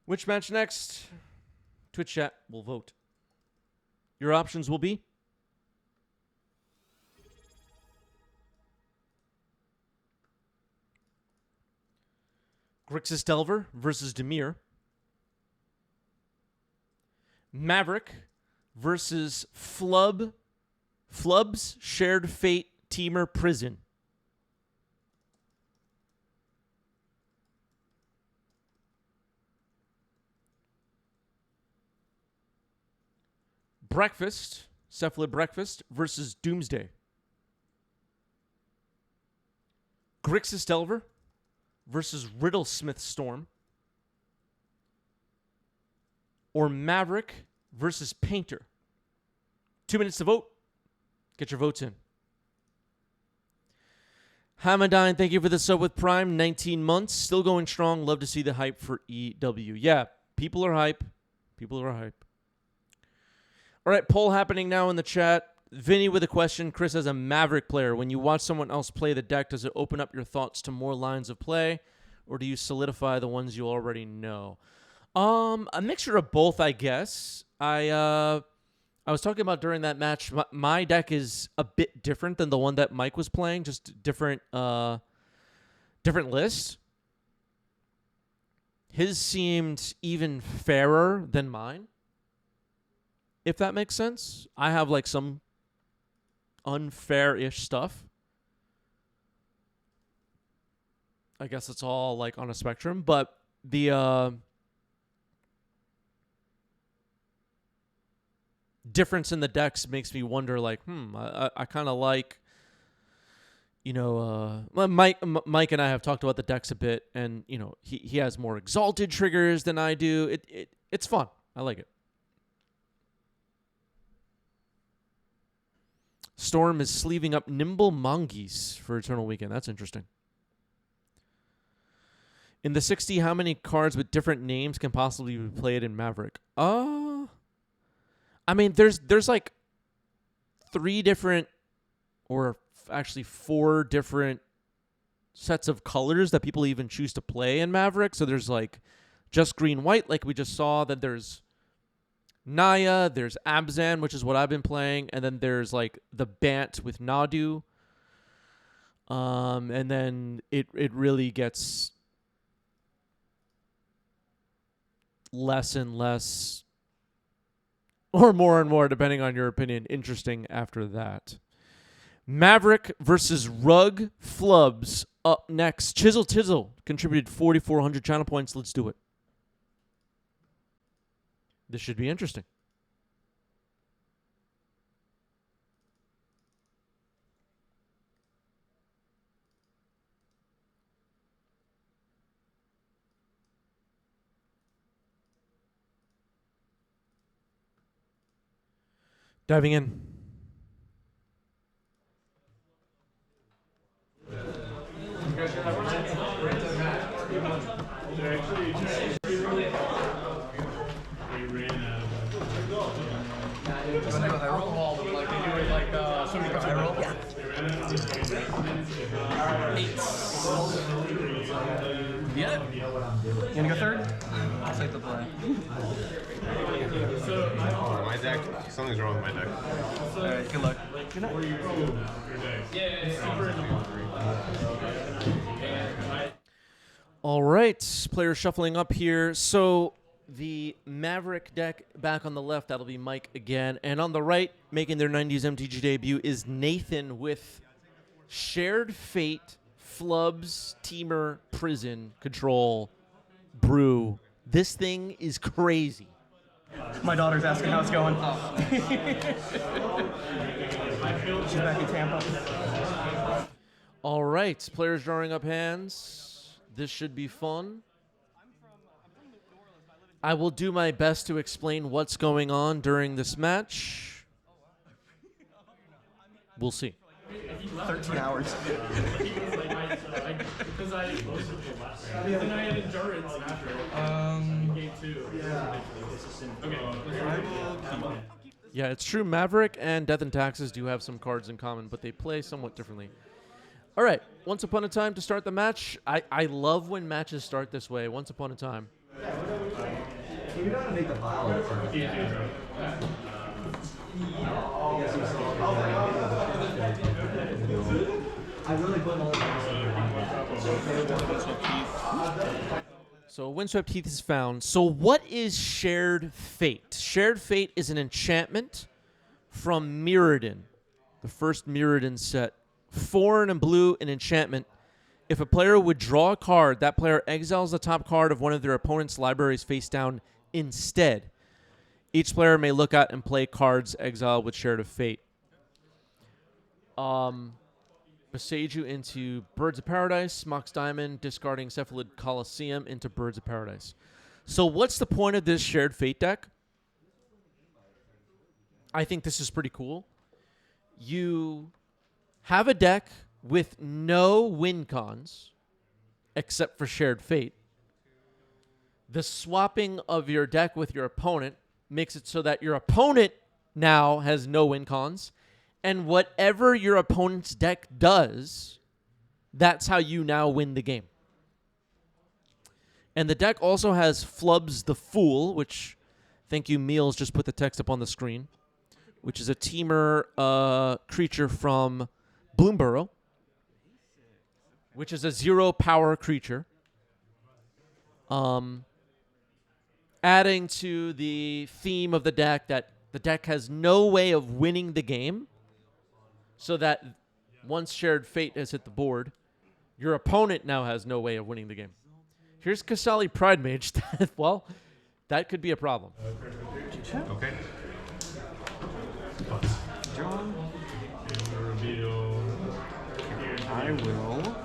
Which match next? Twitch chat will vote. Your options will be Grixis Delver versus Temur. Maverick versus Flub's Shared Fate Temur Prison. Breakfast, Cephalid Breakfast versus Doomsday. Grixis Delver versus Riddlesmith Storm. Or Maverick versus Painter. 2 minutes to vote. Get your votes in. Hamadine, thank you for the sub with Prime. 19 months. Still going strong. Love to see the hype for EW. Yeah, people are hype. People are hype. All right, poll happening now in the chat. Vinny with a question. Chris, as a Maverick player, when you watch someone else play the deck, does it open up your thoughts to more lines of play, or do you solidify the ones you already know? A mixture of both, I guess. I was talking about during that match, my deck is a bit different than the one that Mike was playing, just different list. His seemed even fairer than mine, if that makes sense. I have like some unfair-ish stuff. I guess it's all like on a spectrum, but the difference in the decks makes me wonder, like, I kind of like, Mike and I have talked about the decks a bit, and, he has more exalted triggers than I do. It's fun. I like it. Storm is sleeving up Nimble Mongoose for Eternal Weekend. That's interesting. In the 60, how many cards with different names can possibly be played in Maverick? I mean, there's like 3 different, or actually 4 different sets of colors that people even choose to play in Maverick. So there's like just green-white, like we just saw. Then there's Naya, there's Abzan, which is what I've been playing, and then there's like the Bant with Nadu. And then it really gets less and less, or more and more, depending on your opinion, interesting after that. Maverick versus Rug Flubs up next. Chisel Tizzle contributed 4,400 channel points. Let's do it. This should be interesting. Diving in. Yeah. You gonna go third? I'll take the play. Oh, my deck. Something's wrong with my deck. Alright, good luck. Good night. All right, players shuffling up here. So the Maverick deck back on the left, that'll be Mike again. And on the right, making their 90s MTG debut, is Nathan with Shared Fate, Flubs, Temur, Prison, Control, Brew. This thing is crazy. My daughter's asking how it's going. She's back in Tampa. All right, players drawing up hands. This should be fun. I will do my best to explain what's going on during this match. We'll see. 13 hours. Yeah, it's true. Maverick and Death and Taxes do have some cards in common, but they play somewhat differently. All right, Once Upon a Time to start the match. I love when matches start this way. Once Upon a Time. You gotta make the file. I really put all So Windswept Heath is found. So what is Shared Fate? Shared Fate is an enchantment from Mirrodin, the first Mirrodin set. 4 and a blue, an enchantment. If a player would draw a card, that player exiles the top card of one of their opponent's libraries face down instead. Each player may look at and play cards exiled with Shared of Fate. Beseiju into Birds of Paradise, Mox Diamond, discarding Cephalid Coliseum into Birds of Paradise. So what's the point of this Shared Fate deck? I think this is pretty cool. You have a deck with no win cons except for Shared Fate. The swapping of your deck with your opponent makes it so that your opponent now has no win cons, and whatever your opponent's deck does, that's how you now win the game. And the deck also has Flubs the Fool, which, thank you, Meals, just put the text up on the screen, which is a Temur creature from Bloomborough, which is a 0-power creature. Adding to the theme of the deck that the deck has no way of winning the game, so that once Shared Fate has hit the board, your opponent now has no way of winning the game. Here's Kasali Pride Mage. Well, that could be a problem. Okay. John. I will.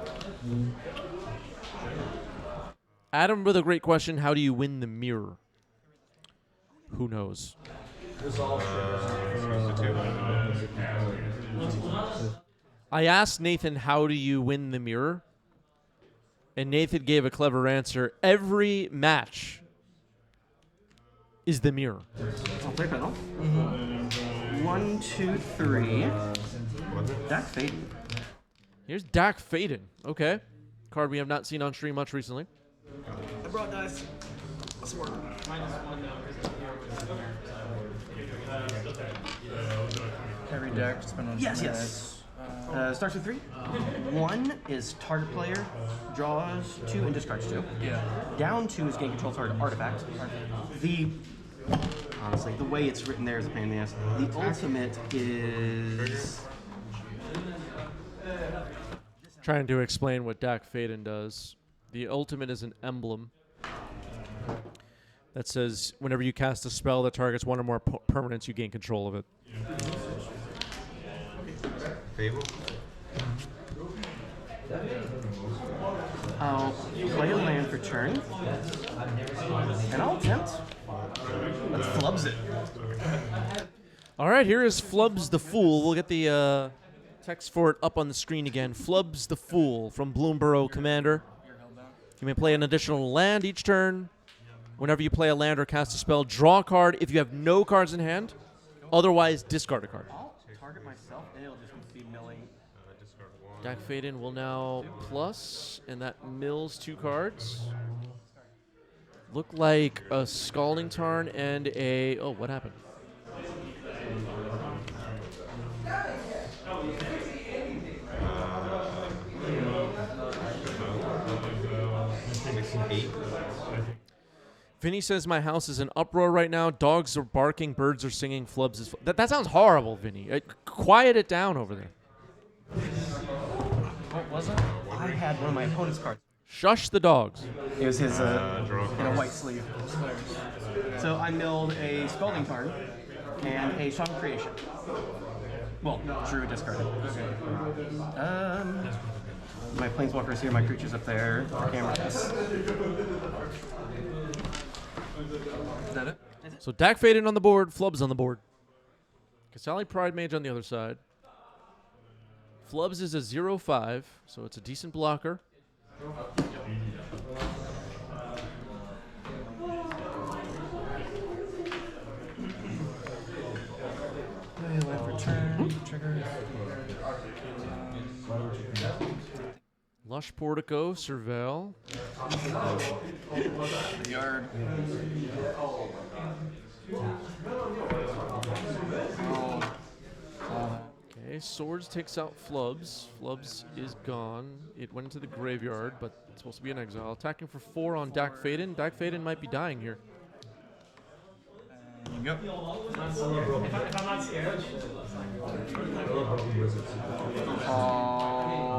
Adam with a great question. How do you win the mirror? Who knows? I asked Nathan, how do you win the mirror? And Nathan gave a clever answer. Every match is the mirror. I'll play Cradle. 1, 2, 3. Dak Faden. Here's Dak Faden. Okay. Card we have not seen on stream much recently. I brought dice. Smart. Every deck, spend on yes. Starts with 3. 1 is target player, draws 2 and discards 2. Yeah. Down 2 is gain control target artifact. Honestly, the way it's written there is a pain in the ass. The ultimate is Trying to explain what Dak Faden does. The ultimate is an emblem that says whenever you cast a spell that targets one or more permanents, you gain control of it. Fable. I'll play a land for turn, and I'll attempt. Let's flubs it. All right, here is Flubs the Fool. We'll get the text for it up on the screen again. Flubs the Fool from Bloomborough Commander. You may play an additional land each turn. Whenever you play a land or cast a spell, draw a card if you have no cards in hand. Otherwise, discard a card. I'll target myself, and it'll just be milling. Dak Faden will now plus, and that mills 2 cards. Look like a Scalding Tarn and a... Oh, what happened? Vinny says my house is in uproar right now. Dogs are barking, birds are singing, Flubs is... That sounds horrible, Vinny. Quiet it down over there. What was it? I had one of my opponent's cards. Shush the dogs. It was his in a white sleeve. So I milled a Scalding Tarn and a Song of Creation. Well, drew, discarded. My Planeswalker's here, my creature's up there. Cameras. Is that it? So Dak Faden on the board, Flubs on the board. Kasali Pride Mage on the other side. Flubs is a 0/5, so it's a decent blocker. Lush Portico, Surveil. Yard. Okay, Swords takes out Flubs. Flubs is gone. It went into the graveyard, but it's supposed to be an exile. Attacking for 4 on Dak Faden. Dak Faden might be dying here. Go.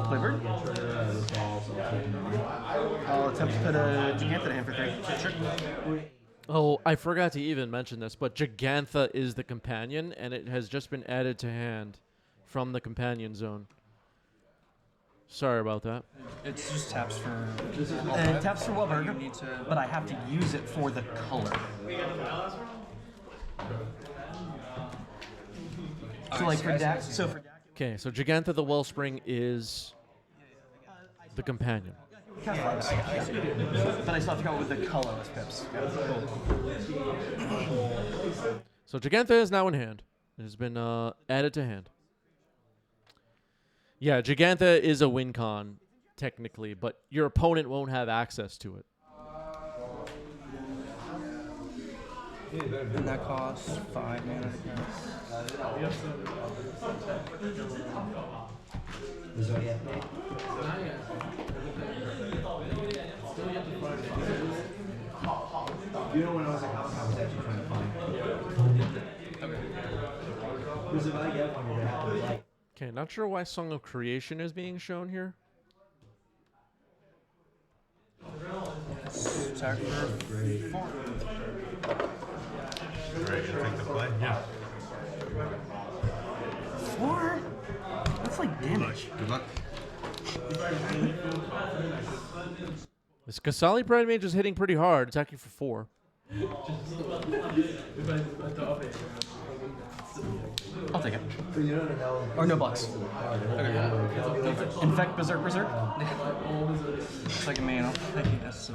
Flavored. I'll attempt to put a Gigantha in hand for 3. Sure. Oh, I forgot to even mention this, but Gigantha is the companion, and it has just been added to hand from the companion zone. Sorry about that. It's just taps for. It taps for Wellburger, but I have to use it for the color. So like for Dak, Okay, so Gigantha the Wellspring is the companion. cast Vibes. But I still have to go with the colorless pips. So Gigantha is now in hand. It has been added to hand. Yeah, Gigantha is a win con, technically, but your opponent won't have access to it. And that costs 5 mana. You know when I was at Comic-Con, I was actually trying to find. There's a value up under that. Okay, not sure why Song of Creation is being shown here. Attack for 4. Ready to take the play? Yeah. 4? That's like damage. Good luck. This Kasali Pride Mage is hitting pretty hard, attacking for 4. I'll take it. Or no blocks. Infect Berserk Berserk. Second main, I'll take it as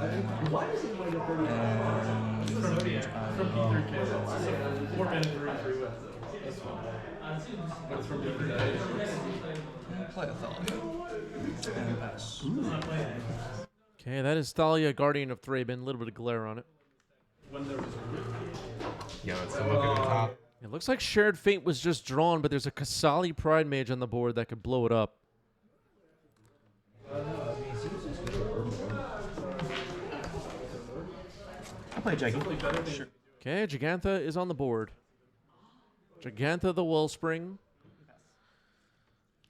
play a Thalia. And pass. Okay, that is Thalia, Guardian of Thraben. A little bit of glare on it. Yeah, let's look at the top. It looks like Shared Fate was just drawn, but there's a Kasali Pride Mage on the board that could blow it up. I'll play Jaggy. Sure. Okay, Gigantha is on the board. Gigantha the Wellspring.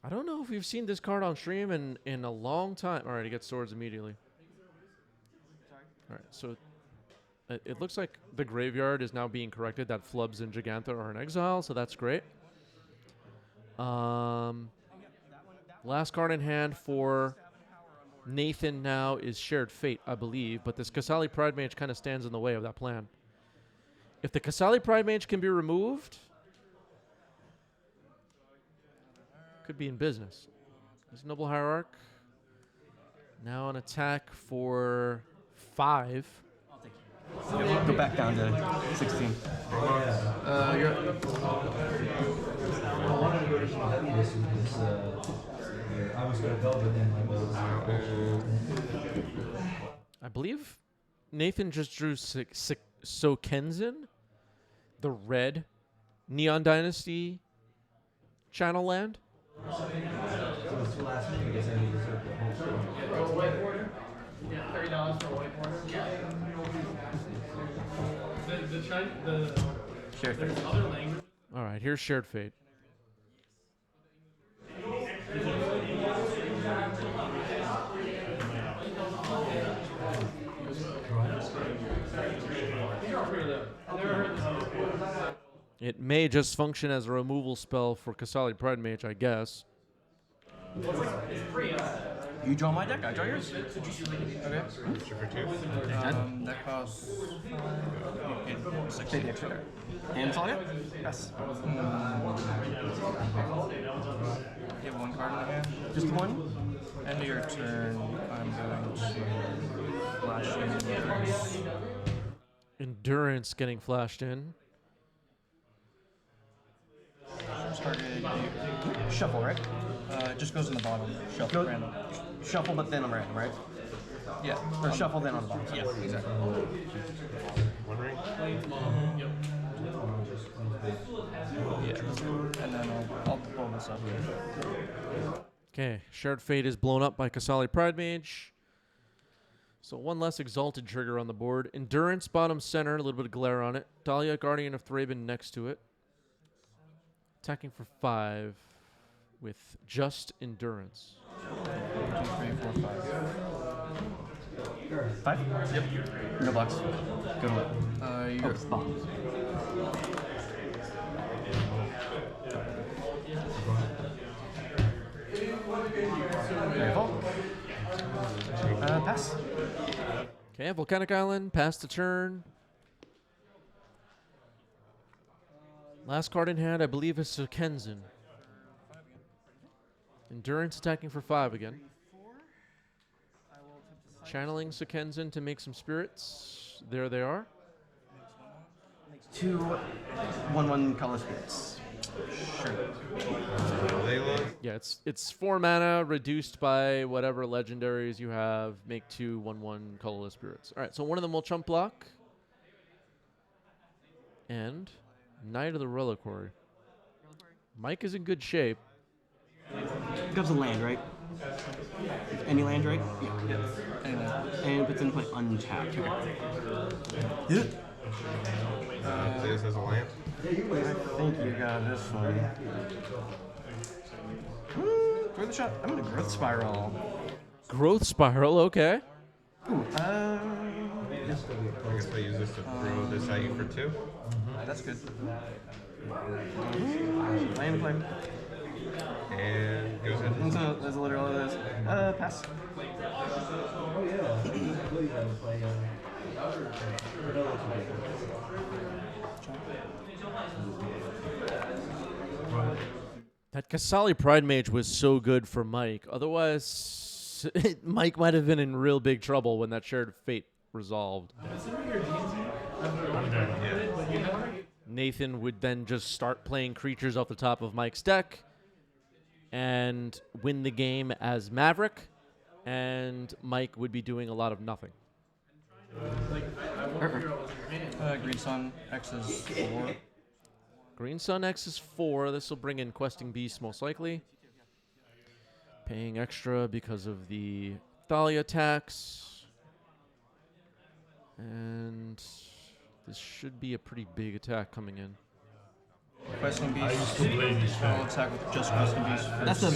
I don't know if we've seen this card on stream in a long time. All right, he gets swords immediately. All right, so it looks like the graveyard is now being corrected that Flubs and Gigantha are in exile, so that's great. Last card in hand for Nathan now is Shared Fate, I believe, but this Kasali Pride Mage kind of stands in the way of that plan. If the Kasali Pride Mage can be removed, Could be in business. There's Noble Hierarch. Now an attack for 5. Go back down to 16. I wanted to go to Shinobi this week because I was going to go, but then my mom was I believe Nathan just drew Sokenzen, the red Neon Dynasty channel land. it was too last minute because I deserved the whole show. Yeah, $30 for a whiteboard. The Shared fate. other language. All right, here's Shared Fate. It may just function as a removal spell for Kasali Pride Mage, I guess. You draw my deck, I draw yours. For 2. That costs. Pay the extra. And it's all good? Yes. You have 1 card in the hand. Just the one? End of your turn, I'm going to flash in. Endurance getting flashed in. Target. Shuffle, right? It just goes in the bottom. Shuffle Go- random. Shuffle, but then on random, right? Yeah. Or shuffle, then on the bottom. Yeah, exactly. 1 ring. Yeah. And then I'll pull this up. Okay, Shared Fate is blown up by Kasali Pride Mage. So 1 less Exalted trigger on the board. Endurance bottom center, a little bit of glare on it. Dahlia, Guardian of Thraben next to it. Attacking for 5 with just Endurance. 2, 3, 4, 5. 5? Yep. No blocks. Good one. You're Spot. Pass. Okay, Volcanic Island, pass the turn. Last card in hand, I believe, is Sokenzen. Endurance attacking for 5 again. Channeling Sokenzen to make some spirits. There they are. 2 1/1 color spirits. Sure. Yeah, it's 4 mana reduced by whatever legendaries you have. Make 2 1/1 colorless spirits. All right, so one of them will chump block. And Knight of the Reliquary. Mike is in good shape. Becomes a land, right? Any land, right? Yeah. And it puts in play untapped. Yeah. This as a land. I think you got this one. Throw the shot. I'm gonna growth spiral. Growth Spiral, okay. I guess I use this to throw this at you for 2. That's good. Land play. And goes in. And so there's literally this. Pass. Oh yeah. Please have to play. That Kasali Pride Mage was so good for Mike. Otherwise, Mike might have been in real big trouble when that Shared Fate resolved. Nathan would then just start playing creatures off the top of Mike's deck and win the game as Maverick, and Mike would be doing a lot of nothing. Green Sun, X is 4. Green Sun X is 4. This will bring in Questing Beast most likely. Paying extra because of the Thalia tax. And this should be a pretty big attack coming in. Questing Beast. I'll attack with just Questing Beast. That's a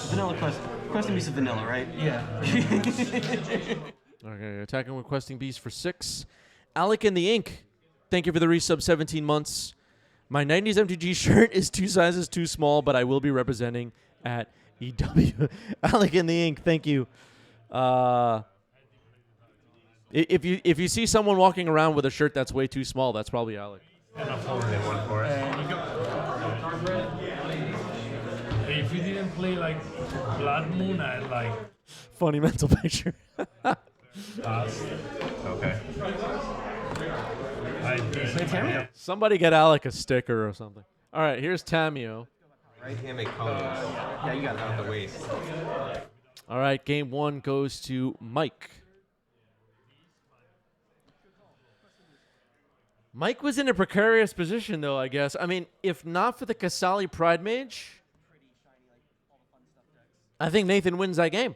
vanilla quest. Questing Beast is vanilla, right? Yeah. Okay, attacking with Questing Beast for 6. Alec in the Ink. Thank you for the resub 17 months. My 90s MTG shirt is 2 sizes too small, but I will be representing at EW. Alec in the Ink, thank you. If you see someone walking around with a shirt that's way too small, that's probably Alec. And a 4 and 1 for it. And you go. If you didn't play like Blood Moon, I'd like Funny mental picture. pass. Okay. Somebody get Alec a sticker or something. All right, here's Tamio. Right hand make cones. Yeah, you got it. Out the waist. All right, game 1 goes to Mike. Mike was in a precarious position, though, I guess. I mean, if not for the Kasali Pride Mage, I think Nathan wins that game.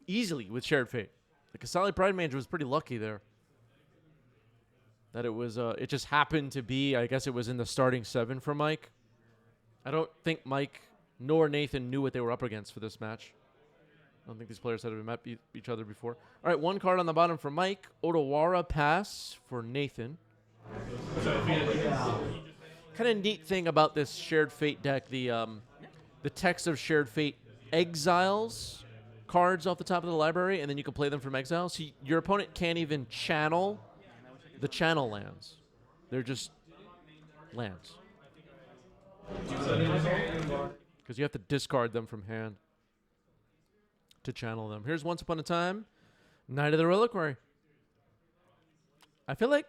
Easily with Shared Fate. The Kasali Pride Mage was pretty lucky there. That it was, it just happened to be, I guess it was in the starting 7 for Mike. I don't think Mike nor Nathan knew what they were up against for this match. I don't think these players had ever met each other before. All right, 1 card on the bottom for Mike. Otawara pass for Nathan. Kind of neat thing about this Shared Fate deck, the text of Shared Fate exiles cards off the top of the library, and then you can play them from exile. So your opponent can't even channel the channel lands. They're just lands. Because you have to discard them from hand to channel them. Here's Once Upon a Time, Night of the Reliquary. I feel like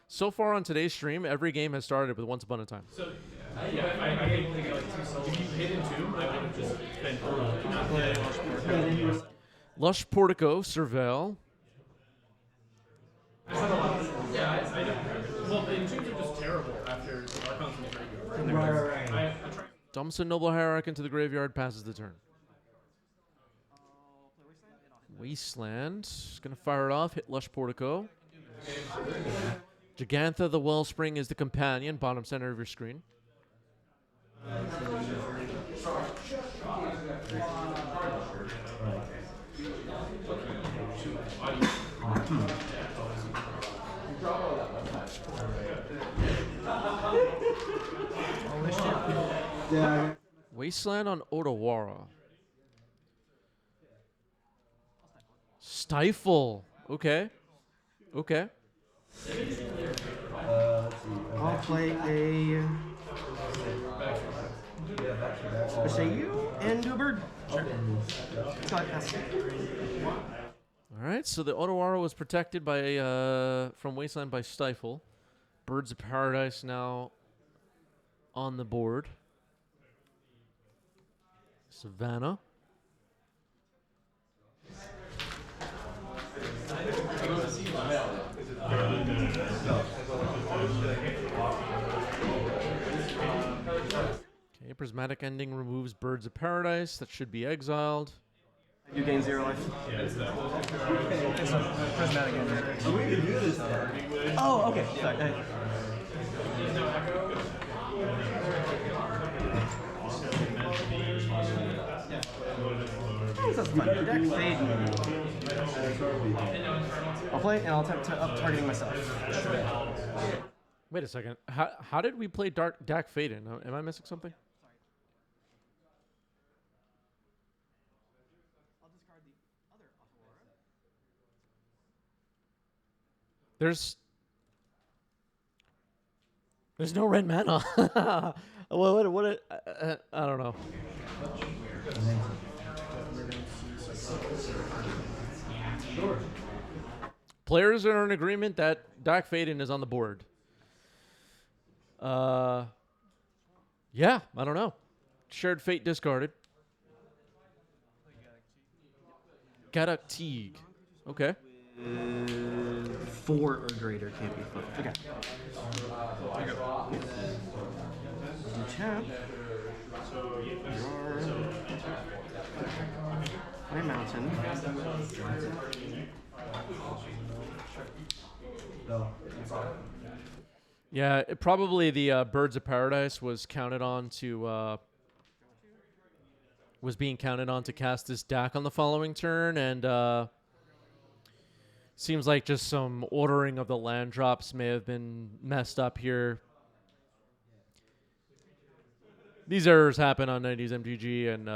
so far on today's stream, every game has started with Once Upon a Time. So, yeah, I think like 2 souls. If you hit in 2, I would have just been Lush Portico, Surveil. Yeah, I don't. Well, the tunes are just terrible after the Archons in the graveyard. Right. I tried. Dumps a Noble Hierarch into the graveyard, passes the turn. Wasteland. Gonna fire it off, hit Lush Portico. Gigantha the Wellspring is the companion, bottom center of your screen. Yeah. Wasteland on Otawara. Stifle. Okay. Okay. I'll play a Basayu and do a bird. Sure. Go ahead, pass. All right, so the Otawara was protected by from Wasteland by Stifle. Birds of Paradise now on the board. Savannah. Okay, Prismatic Ending removes Birds of Paradise. That should be exiled. You gain 0 life. It's a prismatic engine. We can do this now. Oh, okay. Sorry. That's fun. Deck fade. I'll play and I'll attempt to up targeting myself. Wait a second. How did we play Dak Faden? Am I missing something? There's no red mana. what I don't know. Players are in agreement that Dak Faden is on the board. Yeah, I don't know. Shared Fate discarded. Gadak Teague. Okay. 4 or greater can't be flipped. Okay. Tap. Play mountain. Yeah, probably the Birds of Paradise was counted on to was being counted on to cast this Dak on the following turn, and seems like just some ordering of the land drops may have been messed up here. These errors happen on 90s MTG, and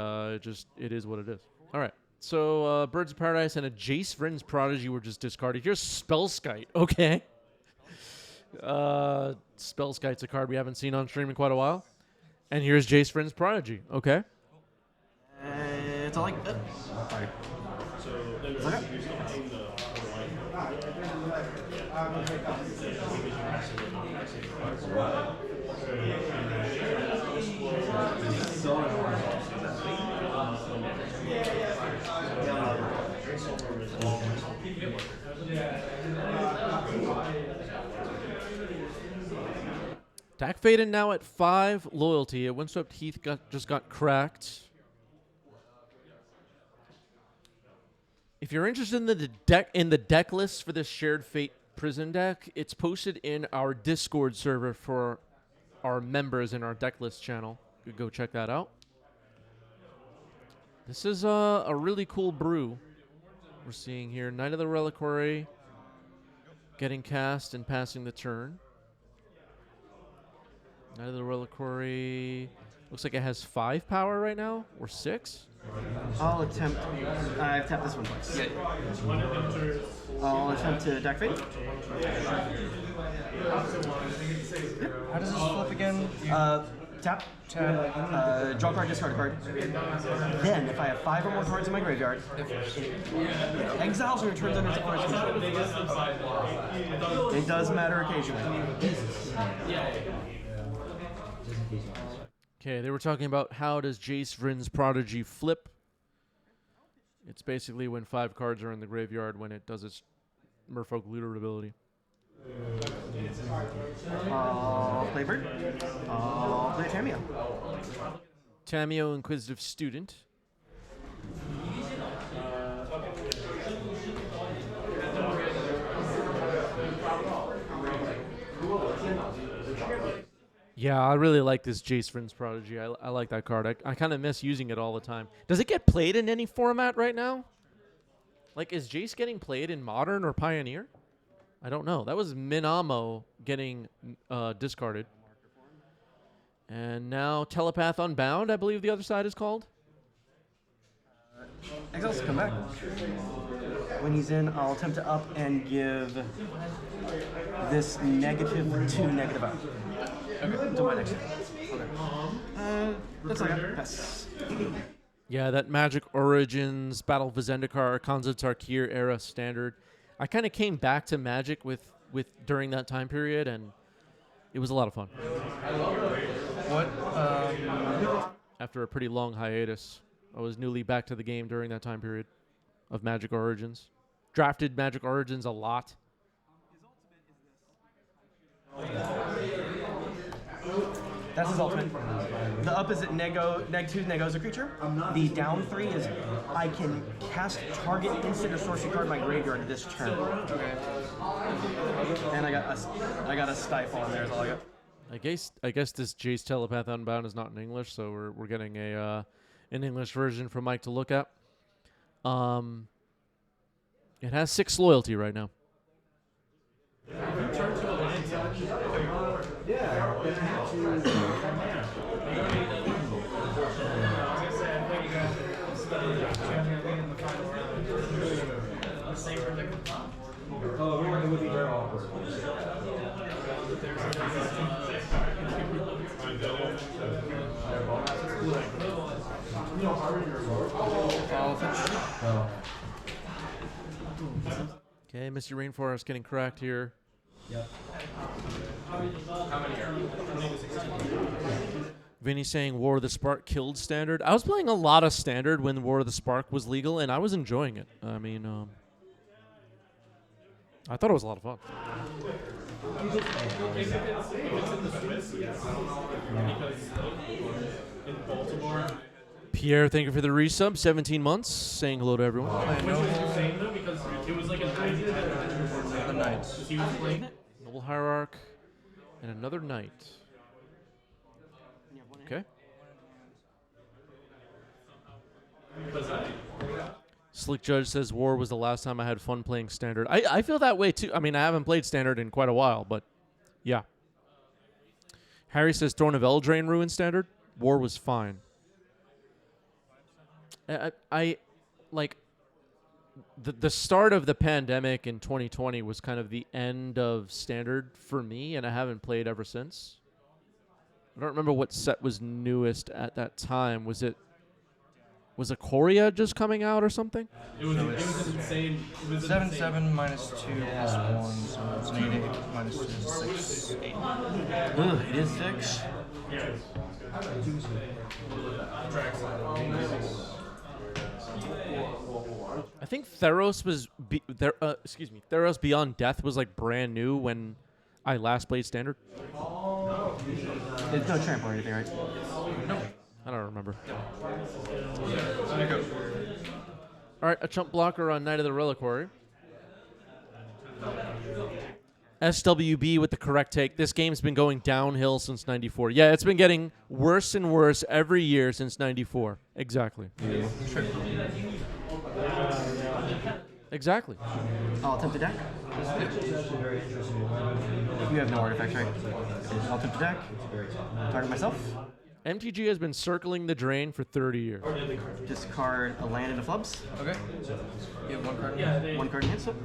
it is what it is. All right. So Birds of Paradise and a Jace Vryn's Prodigy were just discarded. Here's Spellskite. Okay. Spellskite's a card we haven't seen on stream in quite a while. And here's Jace Vryn's Prodigy. Okay. It's all like. Sorry. It's okay. Dak Faden now at 5 loyalty. A Windswept Heath just got cracked. If you're interested in the deck list for this Shared Fate prison deck, it's posted in our Discord server for our members in our deck list channel. You could go check that out. This is a really cool brew we're seeing here. Knight of the Reliquary getting cast and passing the turn. Knight of the Reliquary looks like it has 5 power right now, or 6. I'll attempt. I've tapped this one twice. I'll attempt to deck fate. How does this flip again? Tap. Draw card, discard a card. Then, if I have 5 or more cards in my graveyard, exiles and returns under its opponent's control. It does matter occasionally. Okay, they were talking about how does Jace Vryn's Prodigy flip. It's basically when 5 cards are in the graveyard when it does its Merfolk Looter ability. I'll play Bird. I'll play Tamio. Tamio, Inquisitive Student. Yeah, I really like this Jace Vryn's Prodigy. I like that card. I kind of miss using it all the time. Does it get played in any format right now? Like, is Jace getting played in Modern or Pioneer? I don't know. That was Minamo getting discarded. And now Telepath Unbound, I believe the other side is called. Exiles come back. When he's in, I'll attempt to up and give this -2 negative out. Okay. Until my next turn. Okay. That's all I got. Pass. Yeah, that Magic Origins, Battle of Zendikar, Khans of Tarkir era standard. I kind of came back to Magic with during that time period, and it was a lot of fun. What? After a pretty long hiatus, I was newly back to the game during that time period of Magic Origins. Drafted Magic Origins a lot. That's his ultimate. The up is at neg2 negos a creature. The down 3 is I can cast target instant or sorcery card in my graveyard this turn. Okay. And I got a stifle in there is all I got. I guess this Jace Telepath Unbound is not in English, so we're getting an English version for Mike to look at. It has 6 loyalty right now. Oh, it would be very awkward. Okay, Misty Rainforest getting cracked here. Yep. Vinny saying War of the Spark killed Standard. I was playing a lot of Standard when War of the Spark was legal, and I was enjoying it. I mean, I thought it was a lot of fun. If it's in the Swiss, yes. Because in Baltimore. Pierre, thank you for the resub. 17 months. Saying hello to everyone. Which was insane though, because it was like a 90 The Knights. he was playing it. Noble Hierarch and another Knight. Okay. Slick Judge says War was the last time I had fun playing Standard. I feel that way too. I mean, I haven't played Standard in quite a while, but yeah. Harry says Throne of Eldraine ruined Standard. War was fine. I like the start of the pandemic in 2020 was kind of the end of Standard for me, and I haven't played ever since. I don't remember what set was newest at that time. Was Ikoria just coming out or something? It was an insane. It was an 7/7 minus 2 plus 1, so it's an 8/8 minus 2 is 6. 8. Ugh, it is 6. I think Theros was Theros Beyond Death was like brand new when I last played Standard. There's no trample or anything, right? I don't remember. All right, a chump blocker on Knight of the Reliquary. SWB with the correct take. This game's been going downhill since 94. Yeah, it's been getting worse and worse every year since 94. Exactly. Exactly. I'll attempt to deck. You have no artifacts, right? I'll attempt to deck. Target myself. MTG has been circling the drain for 30 years. Discard a land and a flubs. Okay. You have 1 card. One card in hand, so.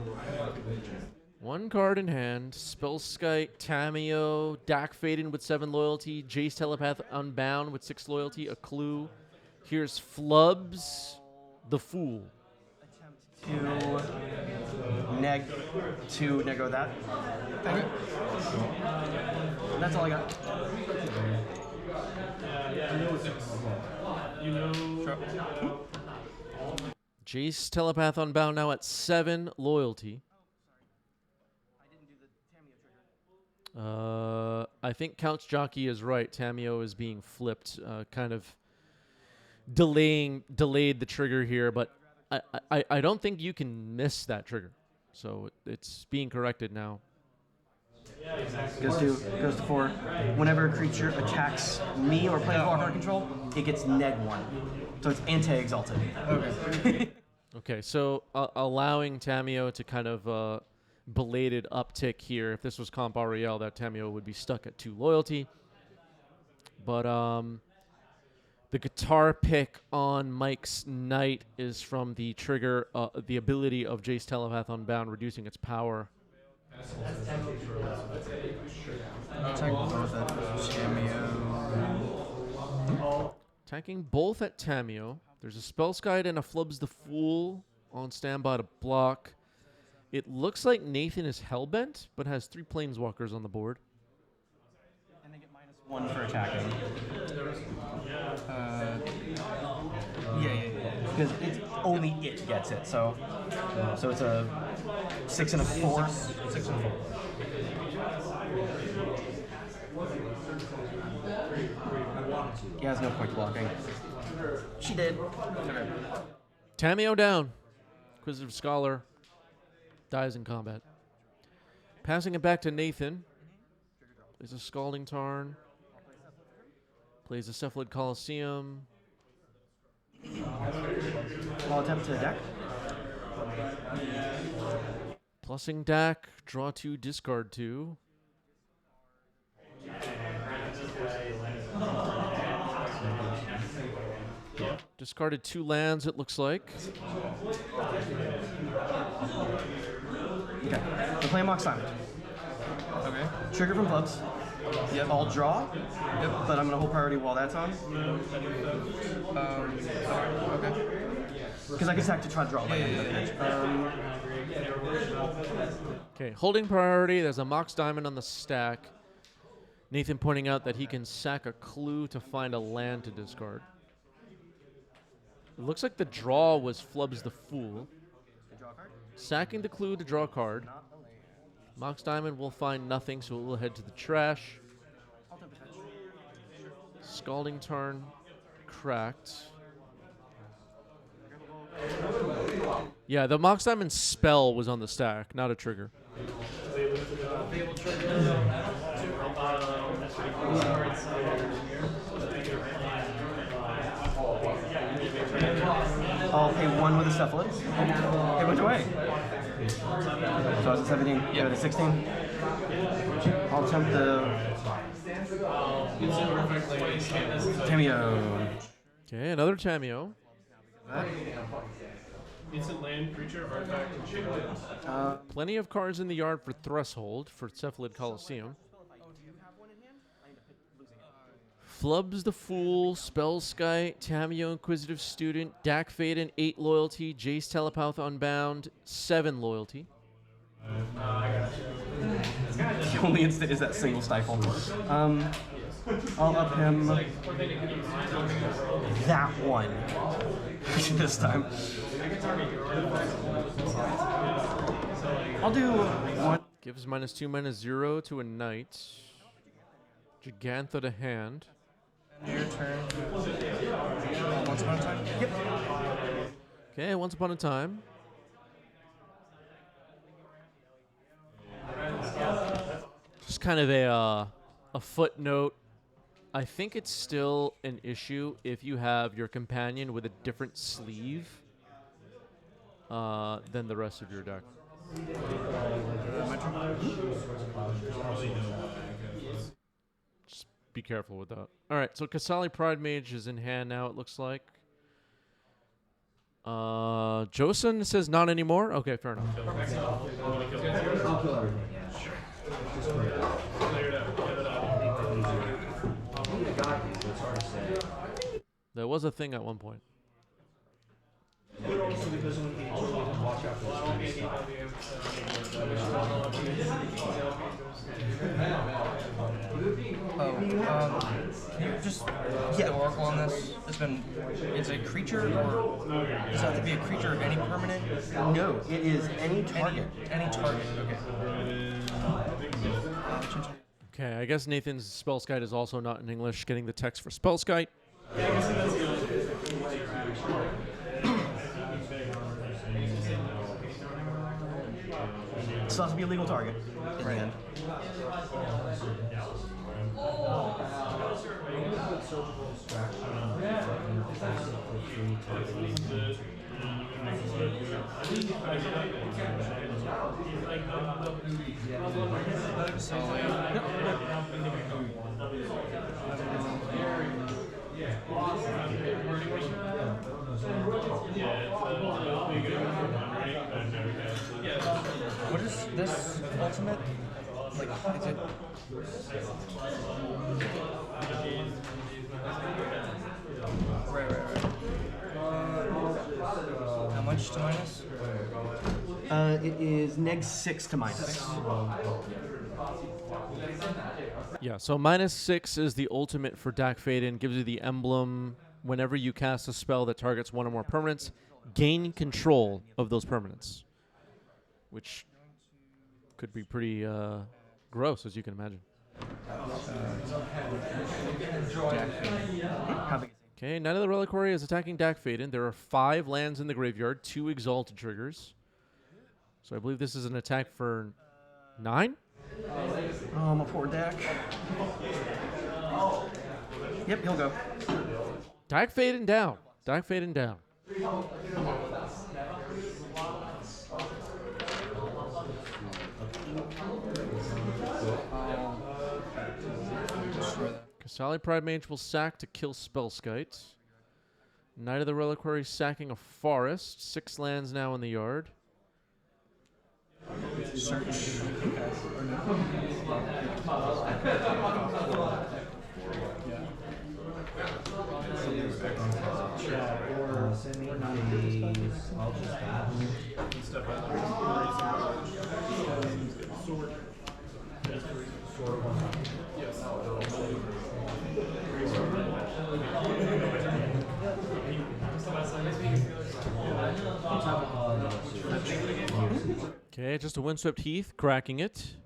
One card in hand. Spellskite, Tameo, Dak Faden with 7 loyalty, Jace Telepath Unbound with 6 loyalty, a clue. Here's Flubs, the Fool. To nego that. Okay. That's all I got. Jace Telepath Unbound now at 7 loyalty. I think Couch Jockey is right. Tameo is being flipped, kind of delayed the trigger here, but I don't think you can miss that trigger. So it's being corrected now. Goes to 4. Whenever a creature attacks me or plays Walker control, it gets -1. So it's anti-exalted. Okay. Okay, so allowing Tameo to kind of belated uptick here. If this was Comp Ariel, that Tameo would be stuck at 2 loyalty. But the guitar pick on Mike's Knight is from the trigger, the ability of Jace Telepath Unbound, reducing its power. Attacking both at Tameo. There's a Spellskite and a Flubs the Fool on standby to block. It looks like Nathan is hellbent, but has 3 Planeswalkers on the board. And they get -1 for attacking. Yeah. Because it's only it gets it, so it's a 6 and a 4. 6 and 4. He has no point blocking. She did. Okay. Tameo down. Inquisitive Scholar dies in combat. Passing it back to Nathan. Plays a Scalding Tarn. Plays a Cephalid Coliseum. I'll attempt to deck. Plussing Dak. Draw 2, discard 2. Discarded 2 lands, it looks like. Okay. We're playing Mox Diamond. Okay. Trigger from Flubs. Yep. I'll draw. Yep. But I'm gonna hold priority while that's on. Okay. Because I can attack to try to draw land. Okay, holding priority. There's a Mox Diamond on the stack. Nathan pointing out that he can sack a clue to find a land to discard. It looks like the draw was Flubs the Fool. Sacking the clue to draw a card. Mox Diamond will find nothing, so it will head to the trash. Scalding Tarn cracked. Yeah, the Mox Diamond spell was on the stack, not a trigger. I'll pay 1 with a Cephalid. It went away. So I was at 17. Yeah, to 16. I'll attempt the Tameo. Okay, another Tameo. Instant land, creature, artifact, and shield. Plenty of cards in the yard for Threshold for Cephalid Coliseum. Flubs the Fool, Spellskite, Tamio Inquisitive Student, Dak Faden, 8 loyalty, Jace Telepath Unbound, 7 loyalty. The only instant is that single stifle. I'll up him that one this time. I'll do one. Gives -2, -0 to a knight. Gigantha to hand. Your turn. Once upon a time? Yep. Okay, once upon a time. Just kind of a footnote. I think it's still an issue if you have your companion with a different sleeve than the rest of your deck. Just be careful with that. All right, so Kasali Pride Mage is in hand now, it looks like. Josen says not anymore. Okay, fair enough. I'll kill everything, yeah. It's hard to say. There was a thing at one point. Also because when you watch out for this kind of stuff. Can you just Oracle on this? It's a creature, or does it have to be a creature of any permanent? No, it is any target. Any target, okay. Okay, I guess Nathan's Spellskite is also not in English, getting the text for Spellskite. Still has to be a legal target in the end. What is this ultimate? Like, is it? Right. How much to minus? It is -6 to minus. Yeah, so -6 is the ultimate for Dak Faden. Gives you the emblem whenever you cast a spell that targets one or more permanents. Gain control of those permanents, which could be pretty gross, as you can imagine. Okay, Knight of the Reliquary is attacking Dak Faden. There are 5 lands in the graveyard, 2 Exalted triggers. So I believe this is an attack for 9? Oh, my poor Dak. Yep, he'll go. Dak Faden down. Dak Faden down. Kasali Pride Mage will sack to kill Spellskite. Knight of the Reliquary sacking a forest. 6 lands now in the yard. Search. Send me these. I'll just battle. Okay, just a Windswept Heath, cracking it.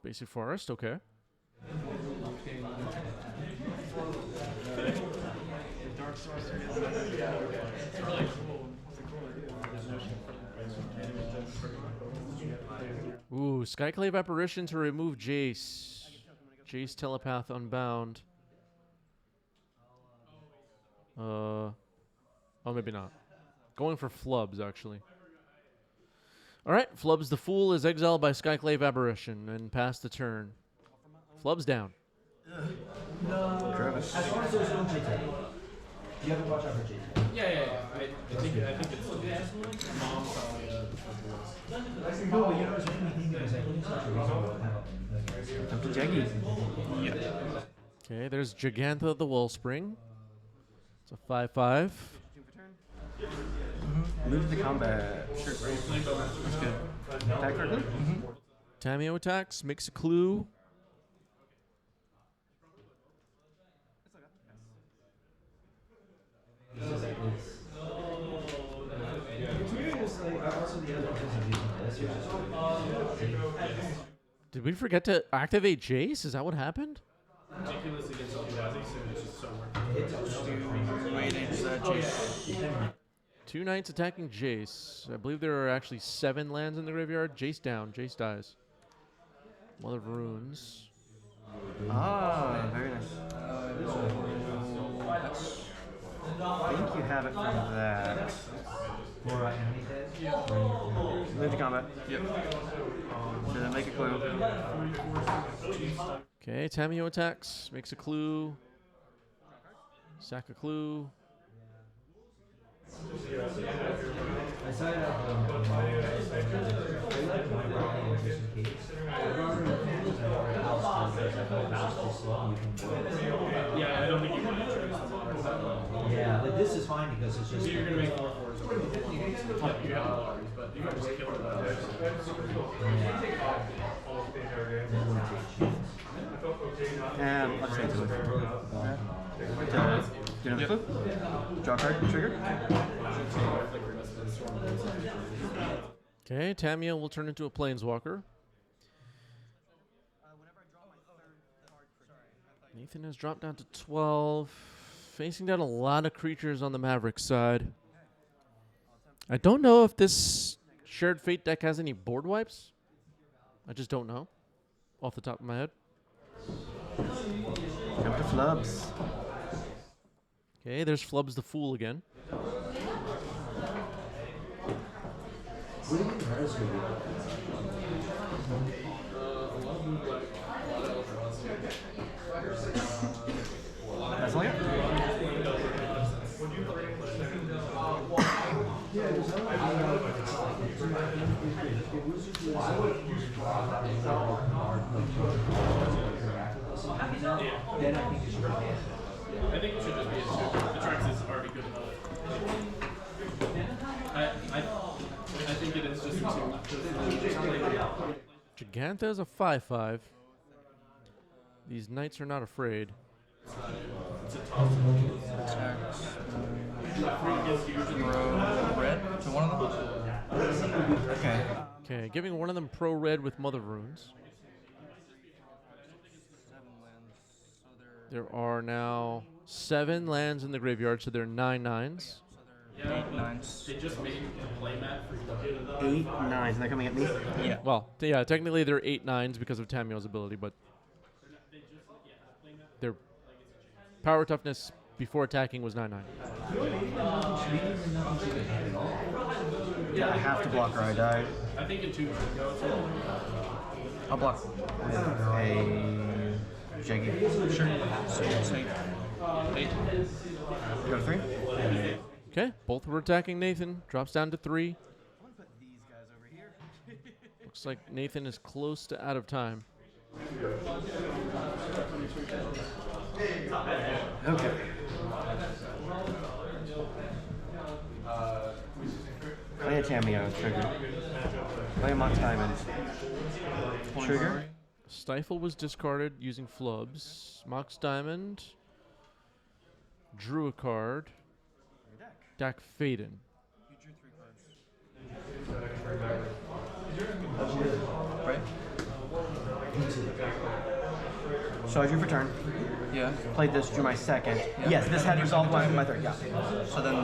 Basic Forest, okay. Ooh, Skyclave Apparition to remove Jace. Jace Telepath Unbound. Oh, maybe not. Going for Flubs, actually. Alright, Flubs the Fool is exiled by Skyclave Aberration and passed the turn. Flubs down. Travis. As far as those don't take it. You have to watch out for JT. Yeah. I think it's mom's No, but you know, there's anything that was like, Yeah. Okay, there's Gigantha the Wellspring. It's a 5/5. Move to the combat. Sure. That's good. Attack for good? Tamio attacks, makes a clue. Did we forget to activate Jace? Is that what happened? Ridiculous against Eldrazi, so it's just so worth it. Wait, it's Jace. 2 knights attacking Jace. I believe there are actually 7 lands in the graveyard. Jace down. Jace dies. Mother of Runes. Ah, very nice. I think you have it from that. Move to combat. Yep. Then make a clue. Okay, Tamio attacks, makes a clue. Sack a clue. I saw it at just in case. Yeah, I don't think you want to introduce the modern. Yeah, but this is fine because it's just. You're going to make 4/4s. Yeah, you have the lotteries, but you can just kill And let's say to it. Do another clue. Draw a card, trigger. Okay, Tamio will turn into a planeswalker. Nathan has dropped down to 12. Facing down a lot of creatures on the Maverick side. I don't know if this Shared Fate deck has any board wipes. I just don't know. Off the top of my head. Jump to flubs. Okay, there's Flubs the Fool again. What do you think Mara's gonna That's all I got. Then I think it should be. I think it should just be a 2. The Trax is already good enough. I think it is just a 2. Gigantha is a 5/5. These knights are not afraid. Attacks. Pro red to one of them? Okay. Okay, giving one of them pro red with Mother of Runes. 7 lands. So There are now 7 lands in the graveyard, so there are 9 9s. they're 8 9s. They just made the playmat for you. 8 9s. And they're coming at me? Yeah. Well, yeah, technically they're 8 9s because of Tamio's ability, but their power toughness before attacking was 9 9. Yeah, I have to block or I die. I think in 2. I'll block with a Jaggy. Sure. So it's 8. 8. Go to 3. Okay, both were attacking Nathan. Drops down to 3. Looks like Nathan is close to out of time. Okay. Play a Tamio, trigger. Play a Mox Diamond. Trigger. Stifle was discarded using Flubs. Mox Diamond. Drew a card. Dak Faden. You drew 3 cards. Right? So I drew for turn. Yeah. Played this, drew my second. Yeah. Yes, this had resolved my third. Yeah. So then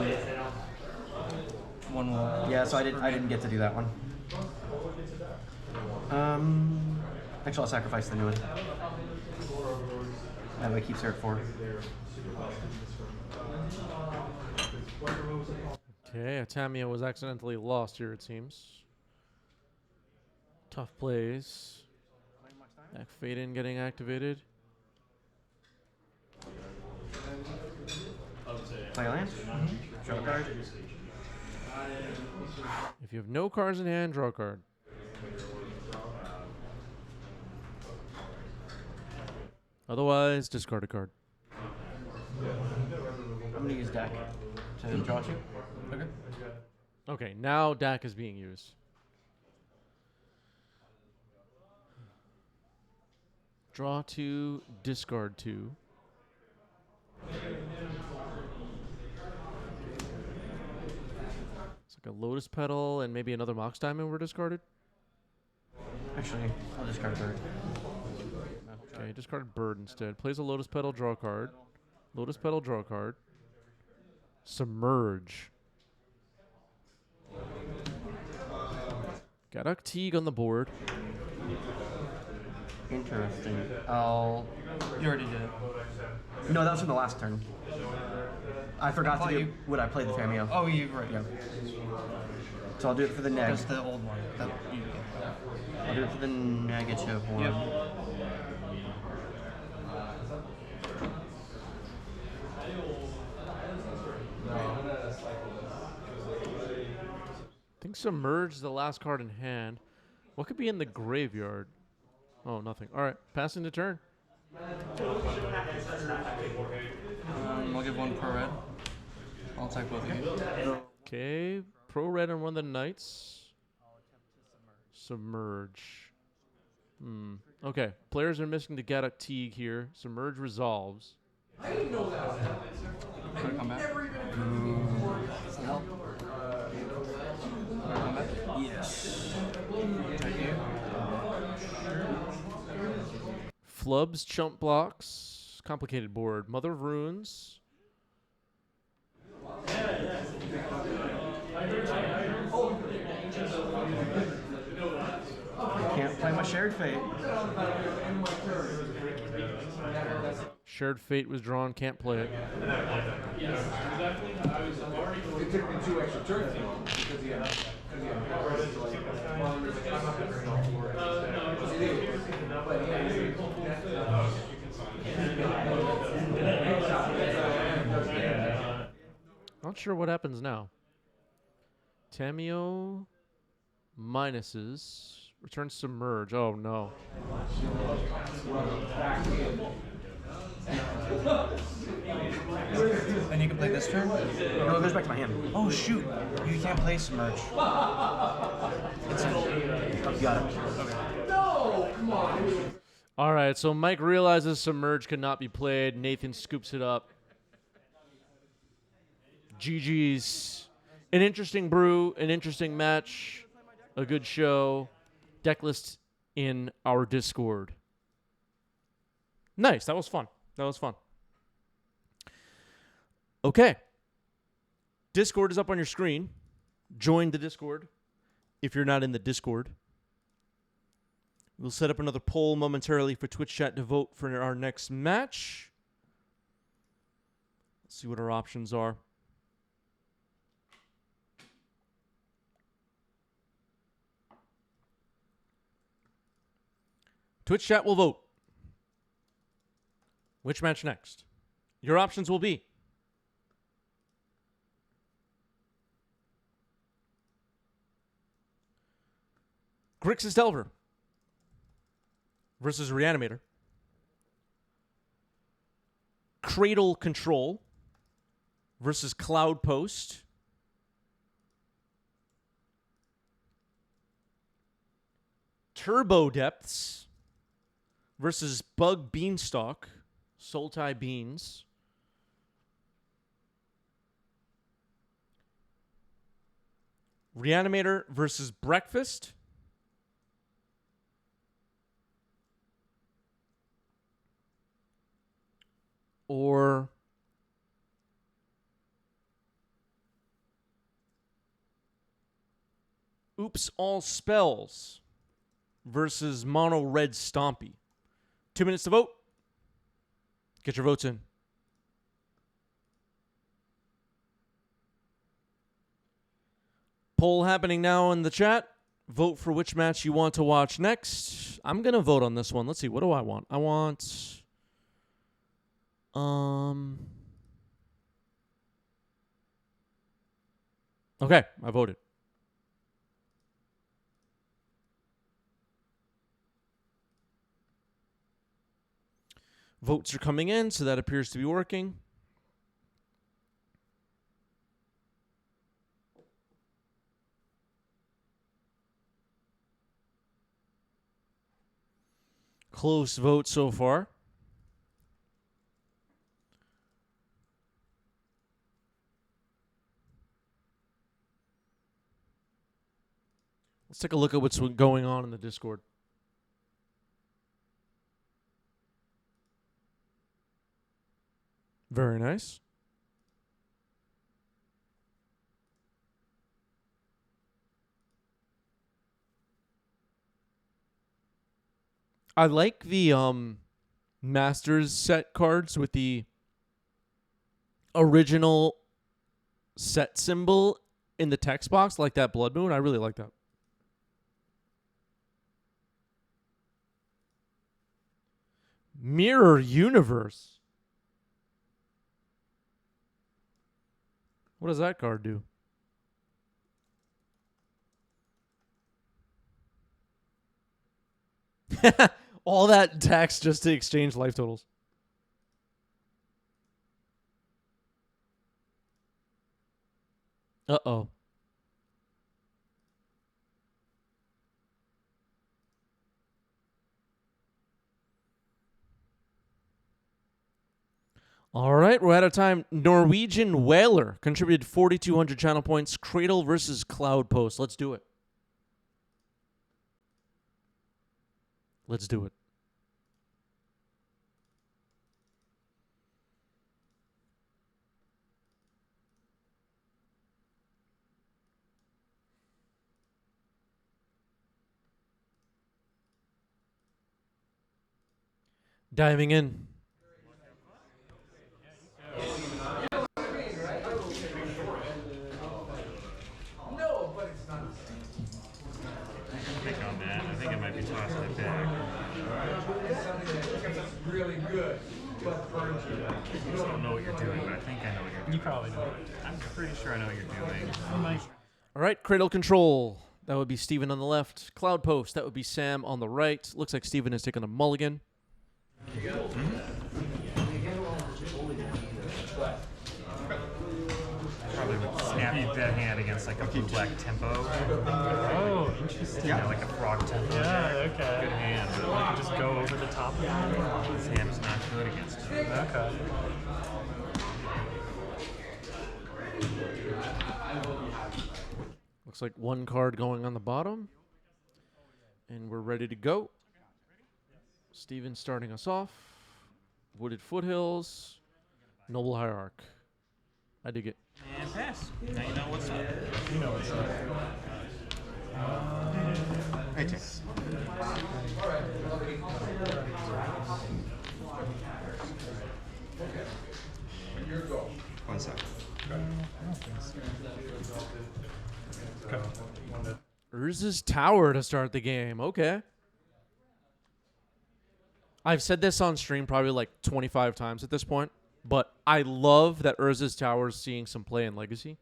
one will. Yeah, so I didn't get to do that one. Actually, I'll sacrifice the new one. That way it keeps her at 4. Okay, Tamio was accidentally lost here, it seems. Tough plays. Dak Faden getting activated. Play a land. Draw a card. If you have no cards in hand, draw a card. Otherwise, discard a card. I'm gonna use deck to draw 2. Okay. Okay, now DAC is being used. Draw 2, discard 2. It's like a Lotus Petal and maybe another Mox Diamond were discarded. Actually, I'll discard bird. Okay, discarded Bird instead. Plays a Lotus Petal, draw a card. Lotus Petal, draw a card. Submerge. Got a Teague on the board. Interesting. You already did it. No, that was from the last turn. I forgot thought to do you- what I played the cameo. Oh, you're right. Yeah. So I'll do it for the neg. That's the old one. That you I'll do it for the negative one. Yep. I think Submerge is the last card in hand. What could be in the graveyard? Oh, nothing. All right, passing the turn. I'll give 1 per red. I'll attack both of you. Okay, pro red on one of the knights. Submerge. Okay, players are missing the Gaddock Teague here. Submerge resolves. Could it come back? Yes. Flubs, chump blocks. Complicated board. Mother of Runes. I can't play my shared fate. Shared Fate was drawn, can't play it. It took me 2 extra turns because he had. Not sure what happens now. Tamio minuses. Return Submerge. Oh, no. And you can play this turn? No, it goes back to my hand. Oh, shoot. You can't play Submerge. It's in. You got it. All right, so Mike realizes Submerge cannot be played. Nathan scoops it up. GG's. An interesting brew, an interesting match, a good show. Decklist in our Discord. Nice, that was fun. That was fun. Okay. Discord is up on your screen. Join the Discord if you're not in the Discord. We'll set up another poll momentarily for Twitch chat to vote for our next match. Let's see what our options are. Twitch chat will vote. Which match next? Your options will be Grixis Delver versus Reanimator. Cradle Control versus Cloudpost. Turbo Depths versus Bug Beanstalk. Sultai Beans. Reanimator versus Breakfast. Or Oops All Spells versus Mono Red Stompy. 2 minutes to vote. Get your votes in. Poll happening now in the chat. Vote for which match you want to watch next. I'm going to vote on this one. Let's see. What do I want? I want... Okay, I voted. Votes are coming in, so that appears to be working. Close vote so far. Let's take a look at what's going on in the Discord. Very nice. I like the Masters set cards with the original set symbol in the text box, like that Blood Moon. I really like that. Mirror Universe. What does that card do? All that text just to exchange life totals. Uh-oh. All right, we're out of time. Norwegian Whaler contributed 4,200 channel points. Cradle versus Cloudpost. Let's do it. Let's do it. Diving in. I think it might be tossing it back. Really good, but burns you. I just don't know what you're doing, but I think I know what you're doing. You probably do. I'm pretty sure I know what you're doing. All right, Cradle Control. That would be Steven on the left. Cloudpost. That would be Sam on the right. Looks like Steven has taken a mulligan. Probably would snap that hand against like a blue-black tempo. Oh, interesting. Yeah, like a frog tempo. Yeah, okay. Good hand. But Like just go over the top of it. his hand is not good against it. Okay. Looks like one card going on the bottom. And we're ready to go. Steven starting us off. Wooded Foothills. Noble Hierarch. I dig it. And pass. Now you know what's up. You know what's up. One second. Urza's Tower to start the game. Okay. I've said this on stream probably like 25 times at this point, but I love that Urza's Tower is seeing some play in Legacy.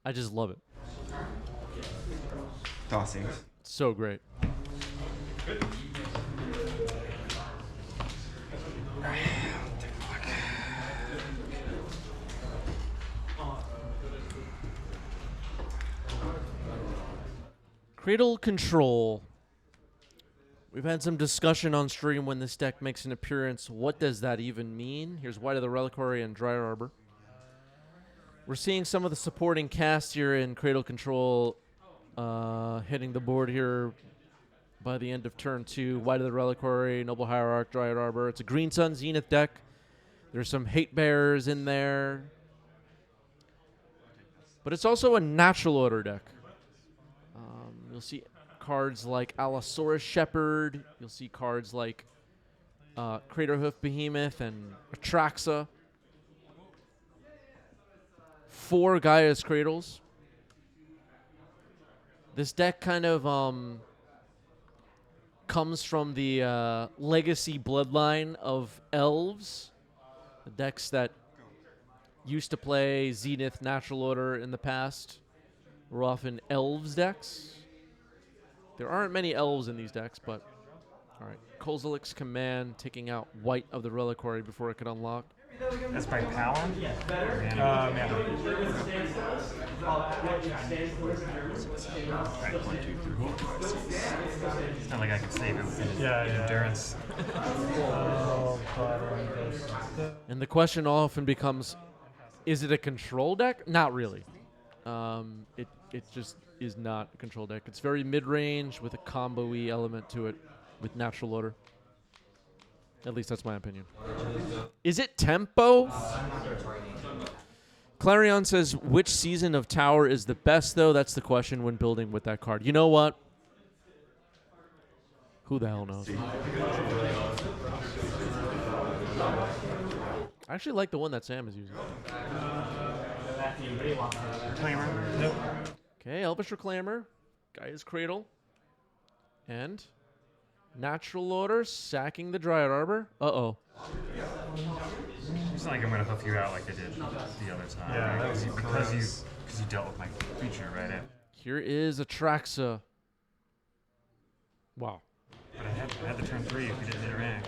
I just love it. Tossing. So great. Cradle Control. We've had some discussion on stream when this deck makes an appearance. What does that even mean? Here's White of the Reliquary and Dry Arbor. We're seeing some of the supporting cast here in Cradle Control hitting the board here by the end of turn 2. White of the Reliquary, Noble Hierarch, Dryad Arbor. It's a Green Sun Zenith deck. There's some Hate Bearers in there. But it's also a natural order deck. You'll see cards like Allosaurus Shepherd. You'll see cards like Craterhoof Behemoth and Atraxa. 4 Gaia's Cradles. This deck kind of comes from the legacy bloodline of elves. The decks that used to play Zenith Natural Order in the past were often elves decks. There aren't many elves in these decks, but... All right. Kozilek's command, taking out white of the reliquary before it could unlock. That's by power? Yeah. Right, 1, 2, 3, 4, 5, 6. It's not like I can save it with endurance. And the question often becomes, is it a control deck? Not really. It just is not a control deck. It's very mid-range with a combo-y element to it with natural order. At least that's my opinion. Is it tempo? Clarion says, which season of Tower is the best, though? That's the question when building with that card. You know what? Who the hell knows? I actually like the one that Sam is using. Reclaimer. Nope. Okay, Elvish Reclaimer. Gaia's Cradle. And natural order, sacking the Dryad Arbor. Uh-oh. It's not like I'm going to hoof you out like I did the other time. Yeah, right? that was because you dealt with my creature right in. Here is Atraxa. Wow. But I had the turn 3 if you didn't interact.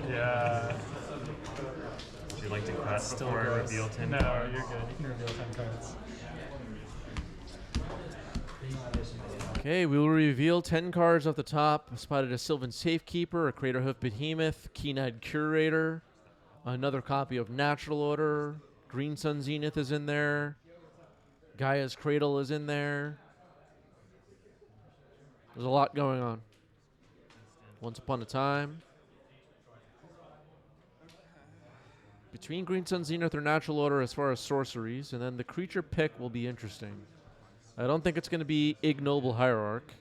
Yeah. Would you like to cut before I reveal 10 No, cards? you're good. You can reveal 10 cards. Okay, we will reveal 10 cards off the top. I spotted a Sylvan Safekeeper, a Craterhoof Behemoth, Keen-Eyed Curator, another copy of Natural Order, Green Sun Zenith is in there, Gaia's Cradle is in there. There's a lot going on. Once upon a time. Between Green Sun Zenith or Natural Order as far as sorceries, and then the creature pick will be interesting. I don't think it's going to be Ignoble Hierarch.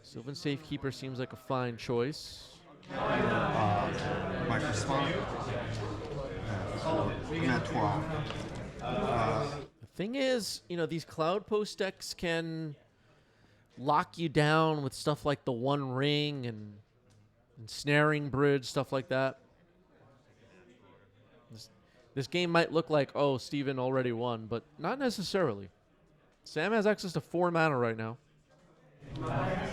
Sylvan Safekeeper seems like a fine choice. My response. The thing is, you know, these Cloudpost decks can lock you down with stuff like the One Ring and Snaring Bridge, stuff like that. This game might look like, oh, Steven already won, but not necessarily. Sam has access to 4 mana right now. Tap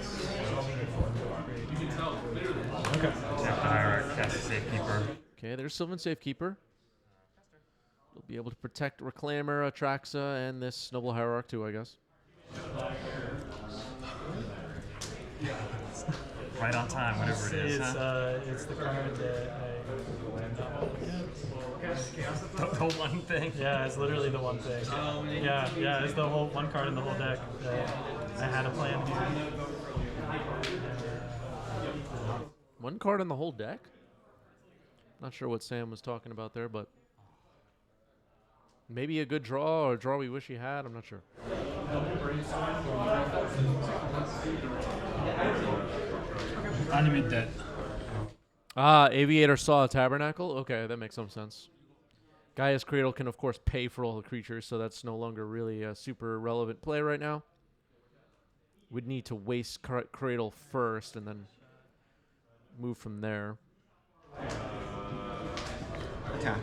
the Hierarch, cast the Safekeeper. Okay, there's Sylvan Safekeeper. We'll be able to protect Reclaimer, Atraxa, and this Noble Hierarch too, I guess. Right on time, whatever it is, It's the card that The one thing. Yeah, it's literally the one thing. Yeah, it's the whole one card in the whole deck that I had a plan here. One card in the whole deck? Not sure what Sam was talking about there, but maybe a good draw or a draw we wish he had. I'm not sure. Monument dead. Ah, Aviator saw a Tabernacle? Okay, that makes some sense. Gaia's Cradle can, of course, pay for all the creatures, so that's no longer really a super relevant play right now. We'd need to waste Cradle first and then move from there. Attack.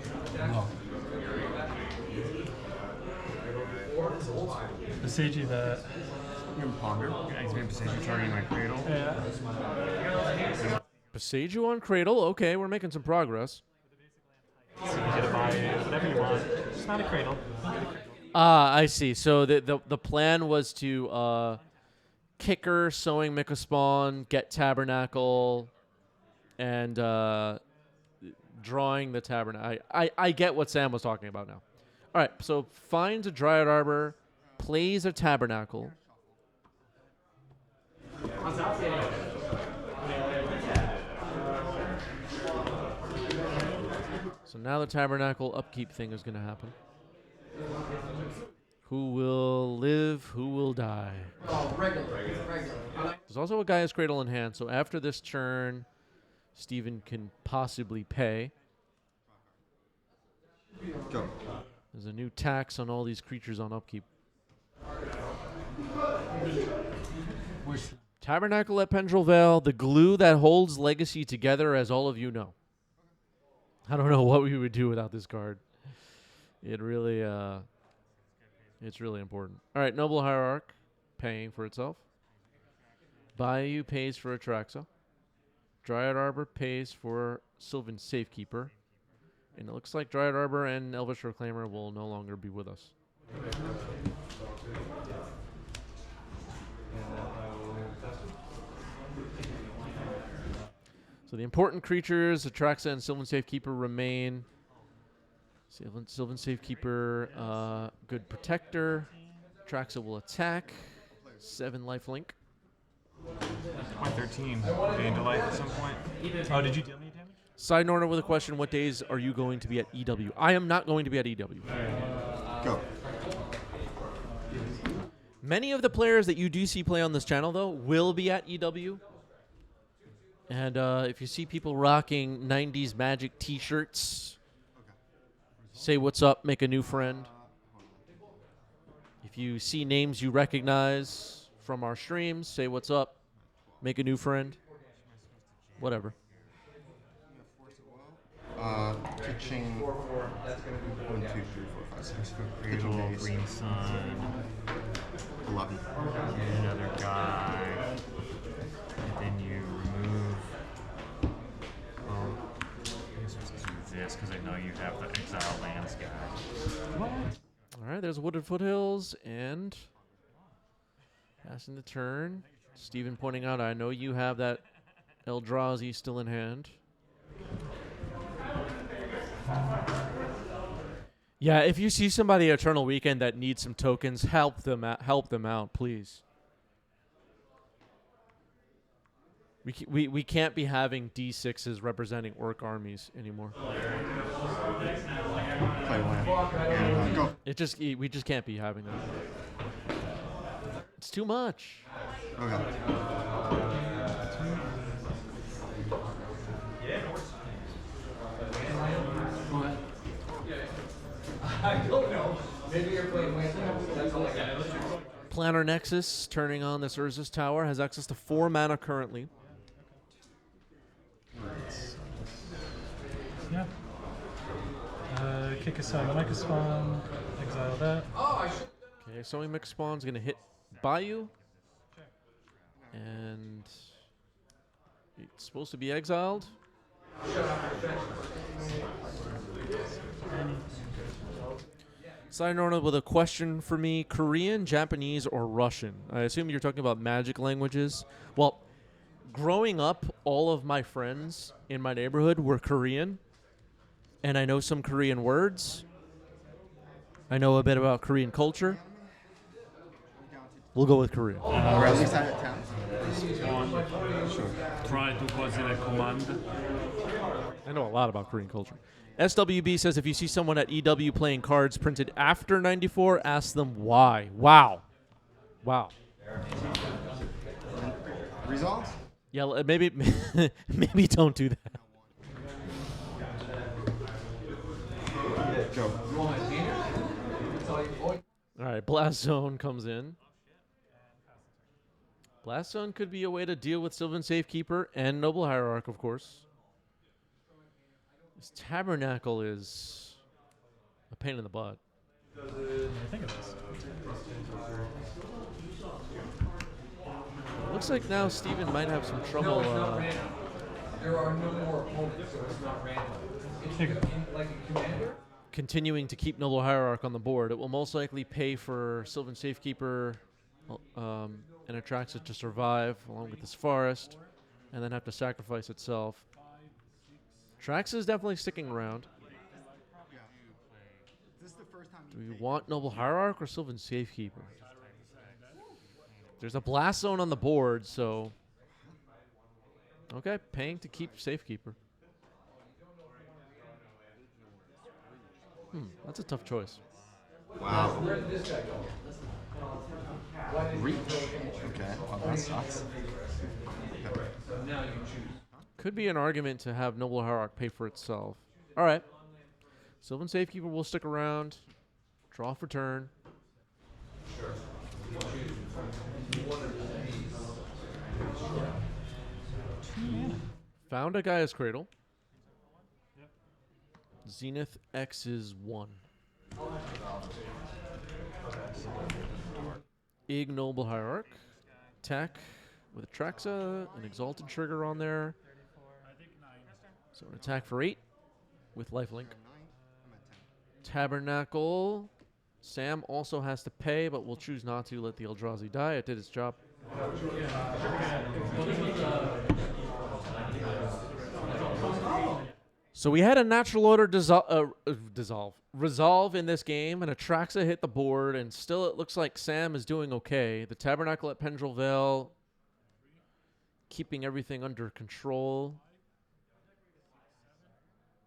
Besiegy that. Ponder. He's going to be targeting my Cradle. Yeah. Besage you on Cradle. Okay, we're making some progress. So you get to buy whatever you want. It's not a cradle. Ah, I see. So the plan was to kicker, sowing Mycospawn, get Tabernacle, and drawing the Tabernacle. I get what Sam was talking about now. All right, so finds a Dryad Arbor, plays a Tabernacle. So now the Tabernacle upkeep thing is going to happen. Who will live? Who will die? Oh, regular. There's also a Gaia's Cradle in hand, so after this turn, Steven can possibly pay. Go. There's a new tax on all these creatures on upkeep. Tabernacle at Pendrell Vale, the glue that holds Legacy together, as all of you know. I don't know what we would do without this card. It really, it's really important. All right, Noble Hierarch, paying for itself. Bayou pays for Atraxa. Dryad Arbor pays for Sylvan Safekeeper. And it looks like Dryad Arbor and Elvish Reclaimer will no longer be with us. So the important creatures, Atraxa and Sylvan Safekeeper, remain. Sylvan Safekeeper, good protector. Atraxa will attack. 7 lifelink. Point 13. Gained a life at some point. Oh, did you deal me damage? Side Norner with a question: what days are you going to be at EW? I am not going to be at EW. Go. Many of the players that you do see play on this channel, though, will be at EW. And if you see people rocking 90s Magic t-shirts, say what's up, make a new friend. If you see names you recognize from our streams, say what's up, make a new friend. Whatever. Pitching 1, 2, 3, 4, 5, 6. Pitching Cradle, days. Green Sun. 11. Another guy. And then you remove. Well, I guess let's do this because I know you have the Exile Lands guy. What? All right, there's Wooded Foothills, and passing the turn. Steven pointing out, I know you have that Eldrazi still in hand. Yeah, if you see somebody at Eternal Weekend that needs some tokens, help them out, please. We can't be having D6s representing orc armies anymore. Play one. Go. We just can't be having that. It's too much. Okay. I don't know. Maybe you're playing with That's all I got. Planar Nexus, turning on this Urza's Tower, has access to 4 mana currently. Yeah. Kick aside Micah Spawn, exile that. Okay, Sowing Mix Spawn's going to hit Bayou. And it's supposed to be exiled. Side Norna with a question for me: Korean, Japanese, or Russian? I assume you're talking about magic languages. Well, growing up, all of my friends in my neighborhood were Korean, and I know some Korean words. I know a bit about Korean culture. We'll go with Korean. Or at least out of town. Try to cause a command. I know a lot about Korean culture. SWB says if you see someone at EW playing cards printed after 94, ask them why. Wow. Results? Yeah, maybe maybe don't do that. Go. All right, Blast Zone comes in. Blast Zone could be a way to deal with Sylvan Safekeeper and Noble Hierarch, of course. This Tabernacle is a pain in the butt. I think it is. Looks like now Steven might have some trouble. There are no more opponents, so it's not random. It's like a commander. Continuing to keep Noble Hierarch on the board. It will most likely pay for Sylvan Safekeeper and Atraxa to survive along with this forest, and then have to sacrifice itself. Atraxa is definitely sticking around. Do we want Noble Hierarch or Sylvan Safekeeper? There's a Blast Zone on the board, so... Okay, paying to keep Safekeeper. That's a tough choice. Wow. Where did this guy go? Reach. Okay. Well, that sucks. Okay. So now you choose. Could be an argument to have Noble Hierarch pay for itself. All right. Sylvan Safekeeper will stick around. Draw for turn. Sure. Found a Gaia's Cradle. Zenith X is 1. Ignoble Hierarch. Attack with Traxa, an Exalted trigger on there. So an attack for 8 with lifelink. Tabernacle. Sam also has to pay, but will choose not to let the Eldrazi die. It did its job. So we had a natural order resolve in this game, and Atraxa hit the board, and still it looks like Sam is doing okay. The Tabernacle at Pendrell Vale, keeping everything under control.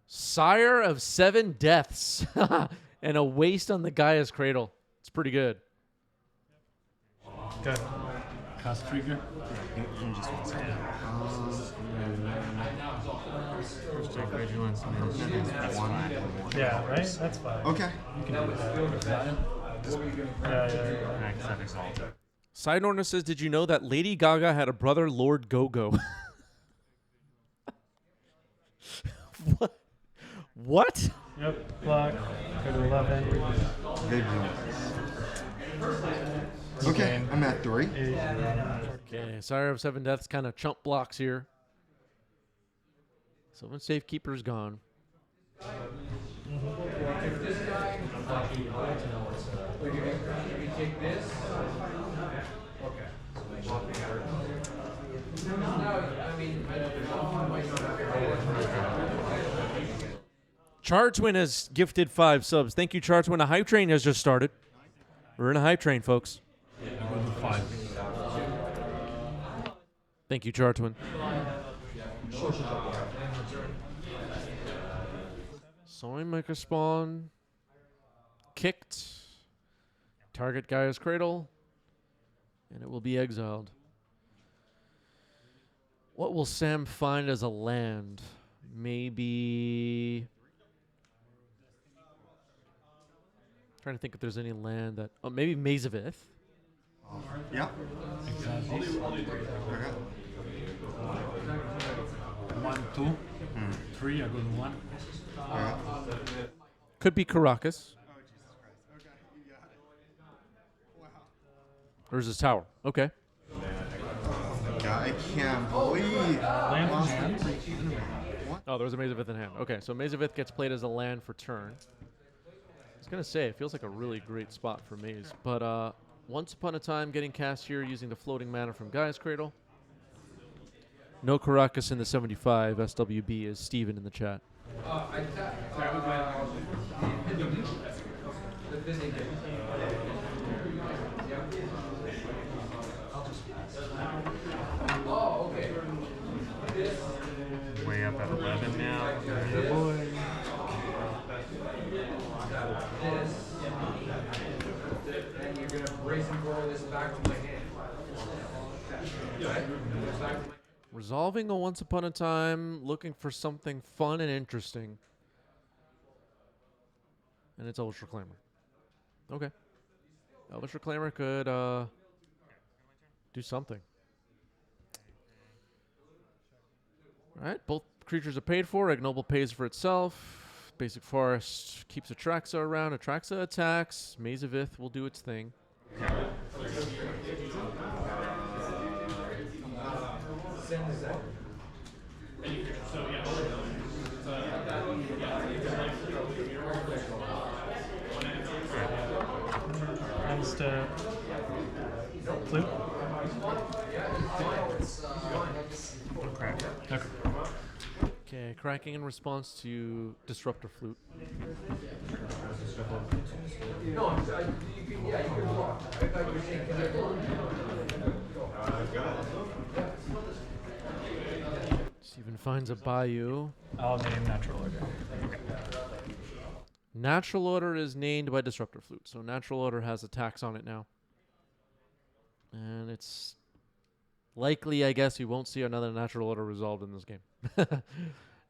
Sire of 7 deaths, and a waste on the Gaia's Cradle. It's pretty good. Okay. Cast trigger. First check vigilance and then that's fine. Yeah, right? That's fine. Okay. You can do that. Yeah. Except exalted. Side Order says, did you know that Lady Gaga had a brother, Lord Go-Go? What? What? Yep, block. Go to 11. Okay, I'm at 3. Okay, Sire of 7 Deaths kind of chump blocks here. Sylvan Safekeeper's gone. Chartwin has gifted 5 subs. Thank you, Chartwin. A hype train has just started. We're in a hype train, folks. Thank you, Chartwin. Soin Maker Spawn. Kicked. Target Gaia's Cradle. And it will be exiled. What will Sam find as a land? Maybe... Trying to think if there's any land that... Oh, maybe Maze of Ith. Yeah. Exactly. Okay. 1, 2, 3. I go to 1. Yeah. Could be Caracas. Oh, Jesus Christ. Okay, you got it. Wow. Or is this tower? Okay. God, I can't believe. Oh, there was a Maze of Ith in hand. Okay, so Maze of Ith gets played as a land for turn. I was going to say, it feels like a really great spot for Maze. But Once Upon a Time getting cast here using the floating mana from Gaia's Cradle. No Caracas in the 75. SWB is Steven in the chat. Way up at 11 now. And you're going to brace and roll this back to my hand. Resolving a Once Upon a Time, looking for something fun and interesting. And it's Elvish Reclaimer. Okay. Elvish Reclaimer could do something. Alright, both creatures are paid for. Ignoble pays for itself. Basic Forest keeps Atraxa around. Atraxa attacks. Maze of Ith will do its thing. Comes to flute. Okay. Okay, cracking in response to Disruptor Flute. No, you can walk. I thought you were saying Steven finds a Bayou. I'll name Natural Order. Natural Order is named by Disruptor Flute, so Natural Order has attacks on it now. And it's likely, I guess, you won't see another Natural Order resolved in this game.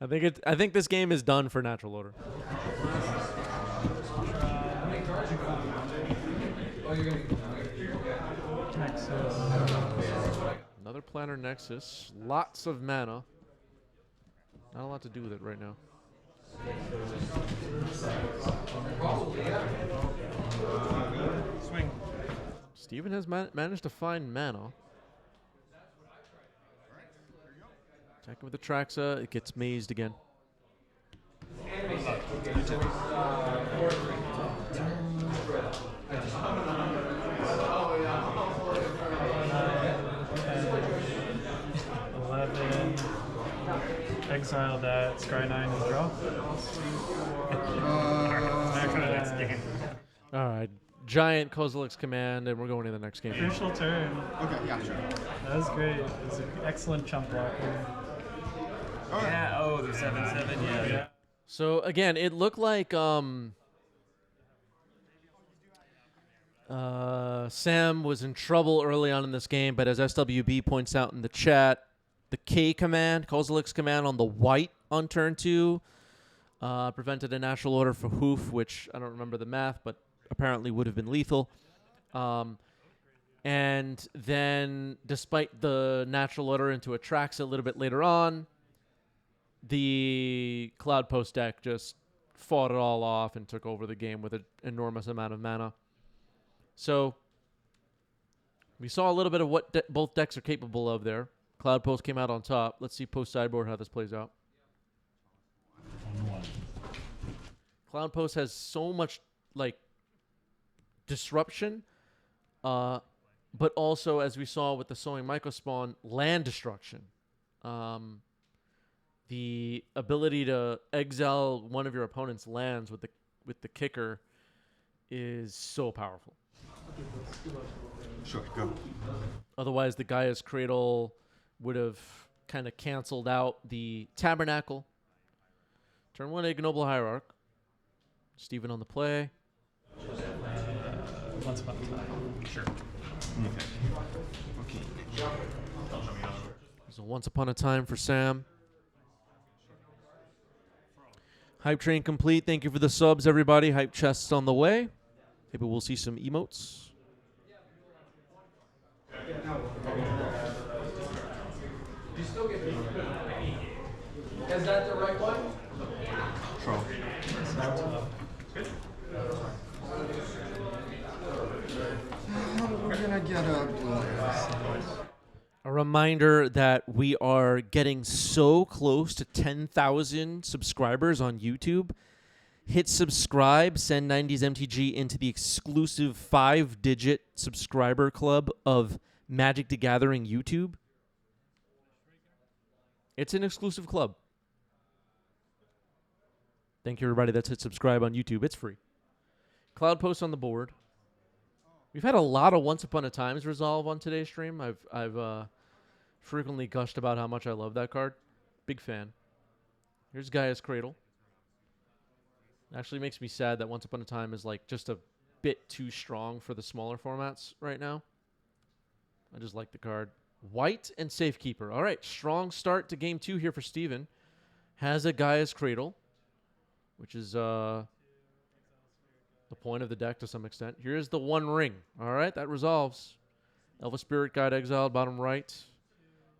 I think this game is done for Natural Order. Another Planner Nexus. Lots of mana. Not a lot to do with it right now. Swing. Steven has managed to find mana. Attacking with the Traxa, it gets mazed again. Exile that, Scry 9 and draw. All right, giant Kozilek's command, and we're going to the next game. Crucial turn. Okay, yeah, sure. That was great. It was an excellent chump blocker. Yeah, oh, the 7/7, yeah. So again, it looked like Sam was in trouble early on in this game, but as SWB points out in the chat, the K command, Kozilek's command on the white on turn 2, prevented a natural order for Hoof, which I don't remember the math, but apparently would have been lethal. And then, despite the natural order into a Trax a little bit later on, the Cloudpost deck just fought it all off and took over the game with an enormous amount of mana. So we saw a little bit of what both decks are capable of there. Cloudpost came out on top. Let's see post-sideboard how this plays out. Cloudpost has so much, like, disruption, but also, as we saw with the Sowing Microspawn, land destruction. The ability to exile one of your opponent's lands with the kicker is so powerful. Sure, go. Otherwise, the Gaia's Cradle would have kind of canceled out the Tabernacle. Turn 1, Ignoble Hierarch. Steven on the play. Once upon a time. Sure. Okay. So once upon a time for Sam. Hype train complete. Thank you for the subs, everybody. Hype chests on the way. Maybe we'll see some emotes. Is that the right one? Troll. We're gonna get a blue. A reminder that we are getting so close to 10,000 subscribers on YouTube. Hit subscribe, send 90s MTG into the exclusive 5-digit subscriber club of Magic the Gathering YouTube. It's an exclusive club. Thank you, everybody that's hit subscribe on YouTube. It's free. Cloudpost on the board. We've had a lot of Once Upon a Times resolve on today's stream. I've frequently gushed about how much I love that card. Big fan. Here's Gaia's Cradle. Actually makes me sad that Once Upon a Time is like just a bit too strong for the smaller formats right now. I just like the card. White and Safekeeper. All right, strong start to game 2 here for Steven. Has a Gaia's Cradle, which is the point of the deck to some extent. Here's the One Ring. All right, that resolves. Elva Spirit Guide exiled, bottom right.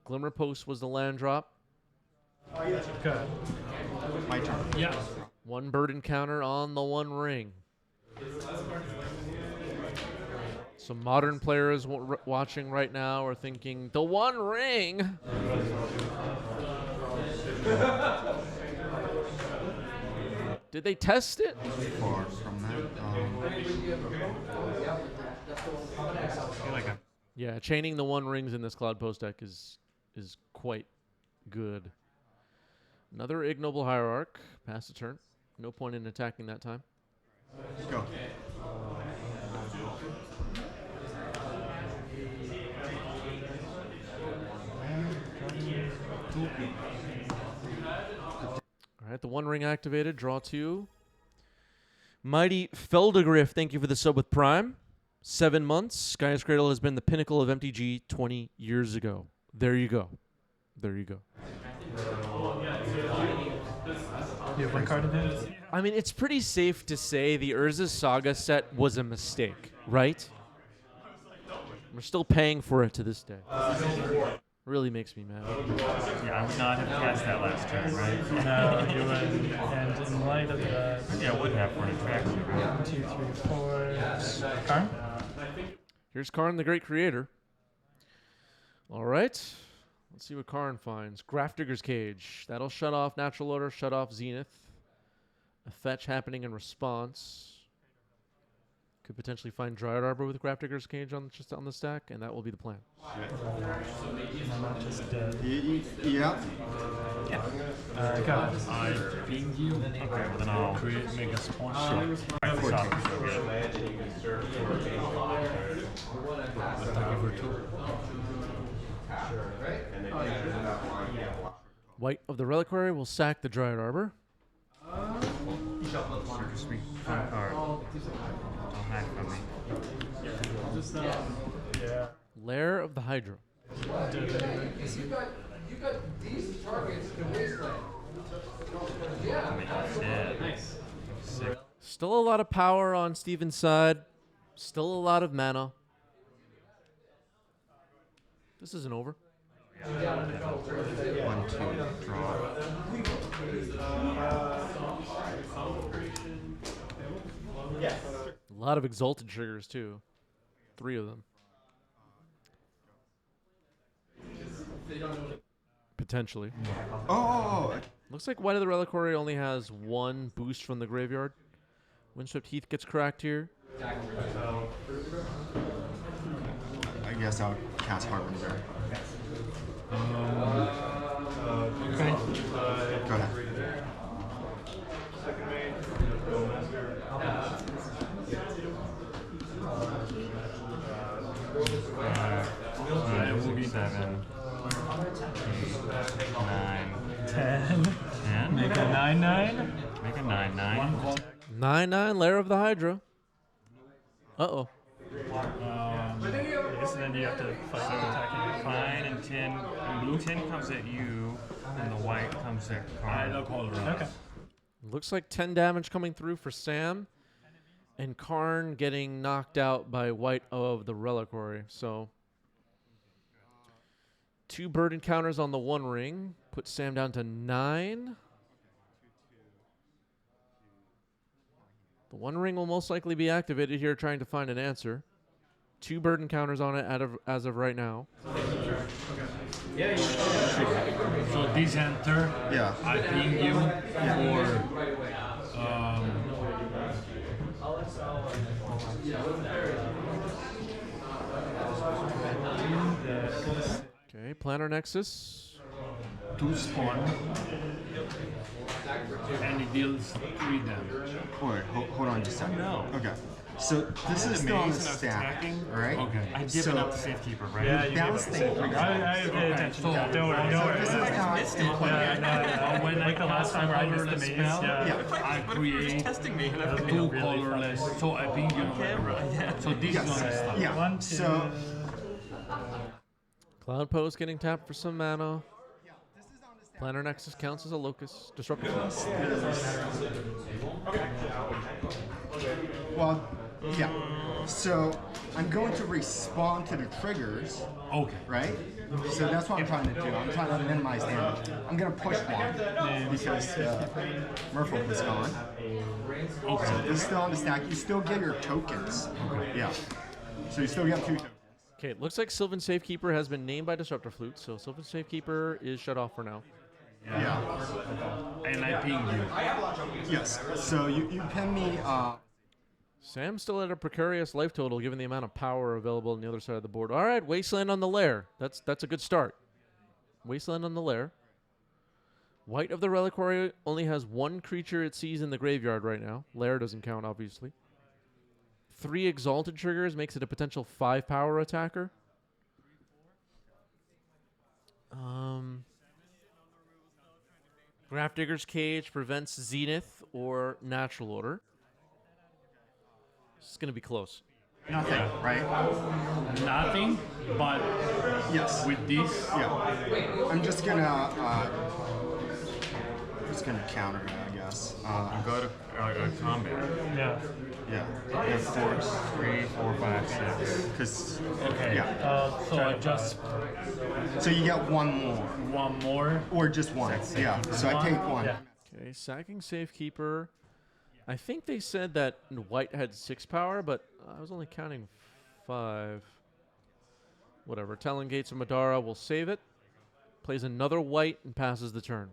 Glimmer Post was the land drop. Good. My turn. Yeah. One bird encounter on the One Ring. Some modern players watching right now are thinking, the One Ring? Did they test it? Far from that. Yeah, chaining the One Rings in this Cloudpost deck is quite good. Another Ignoble Hierarch. Pass the turn. No point in attacking that time. Go. All right, the One Ring activated. Draw 2. Mighty Feldegriff, thank you for the sub with Prime. 7 months. Gaia's Cradle has been the pinnacle of MTG 20 years ago. There you go. There you go. You have one card in it? I mean, it's pretty safe to say the Urza's Saga set was a mistake, right? We're still paying for it to this day. Really makes me mad. Yeah, I would not have cast that last turn, right? No, you wouldn't. And in light of that, Yeah, I would have for an attraction. 1, 2, 3, 4. Karn? Here's Karn, the Great Creator. All right. Let's see what Karn finds. Grafdigger's Cage. That'll shut off Natural Order, shut off Zenith. A fetch happening in response. Could potentially find Dryad Arbor with Grafdigger's Cage on just on the stack, and that will be the plan. Yeah. I ping you. Okay, well then I'll make a sponsor. White of the Reliquary will sack the Dryad Arbor. Super sweet. Fun card. Don't hide from me. Lair of the Hydra. You got these targets in Wasteland. Yeah. Nice. Sick. Still a lot of power on Steven's side. Still a lot of mana. This isn't over. 1, 2, draw. A lot of exalted triggers too. 3 of them. Potentially. Oh. Looks like White of the Reliquary only has 1 boost from the graveyard. Windswept Heath gets cracked here. I guess I'll cast Harbinger. Okay. Go ahead. Second mate. It will be 7. 9. 10. 10. Make a 9/9. Make a 9/9. 9/9 Lair of the Hydra. Uh-oh. Yes, then you have to fight attacking. 9 and 10. Blue 10 comes at you, and the white comes at Karn. Okay. Looks like 10 damage coming through for Sam. And Karn getting knocked out by White of the Reliquary. So 2 bird encounters on the 1 ring. Put Sam down to 9. The 1 ring will most likely be activated here trying to find an answer. 2 bird encounters on it as of right now. So this enter, Yeah. I ping you for Okay, Planar Nexus. 2 spawn, and it deals 3 damage. Alright, hold on just a second. No. Okay. So this is still on the stack, right? Okay. I given up the Safekeeper, right? Yeah, you That was give thing. it. I pay attention. So- Don't worry. Don't worry. This is not But when Like the last time where I missed the maze. spell, Yeah. I create Testing me, and 2 colorless, so I ping you. So this is gonna stop. Yeah. 1, 2. So Cloudpost getting tapped for some mana. Planar Nexus counts as a locust. Disruptive. well, yeah. So I'm going to respond to the triggers, Okay. right? So that's what I'm trying to do. I'm trying to minimize damage. I'm gonna push 1 because Merfolk is gone. Okay. So this is still on the stack. You still get your tokens. Yeah. So you still get 2 tokens. Okay, it looks like Sylvan Safekeeper has been named by Disruptor Flute, so Sylvan Safekeeper is shut off for now. Yeah. And I ping you. Yes. So you pin me. Sam's still at a precarious life total given the amount of power available on the other side of the board. All right, Wasteland on the Lair. That's a good start. Wasteland on the Lair. White of the Reliquary only has 1 creature it sees in the graveyard right now. Lair doesn't count, obviously. 3 Exalted triggers makes it a potential 5 power attacker. Grafdigger's Cage prevents Zenith or Natural Order. It's going to be close. Nothing, right? Nothing, but Yes. with this, Yeah. I'm just gonna counter it, I guess. Go to combat. Yeah. Yeah. Yeah, force. 3, 4, 5, 6. Because okay. yeah. So I just So you get 1 more, 1 more. or just 1. Yeah. So I take 1. Yeah. Okay, sacking Safekeeper. I think they said that White had 6 power, but I was only counting 5. Whatever. Talon Gates of Madara will save it. plays another white, and passes the turn.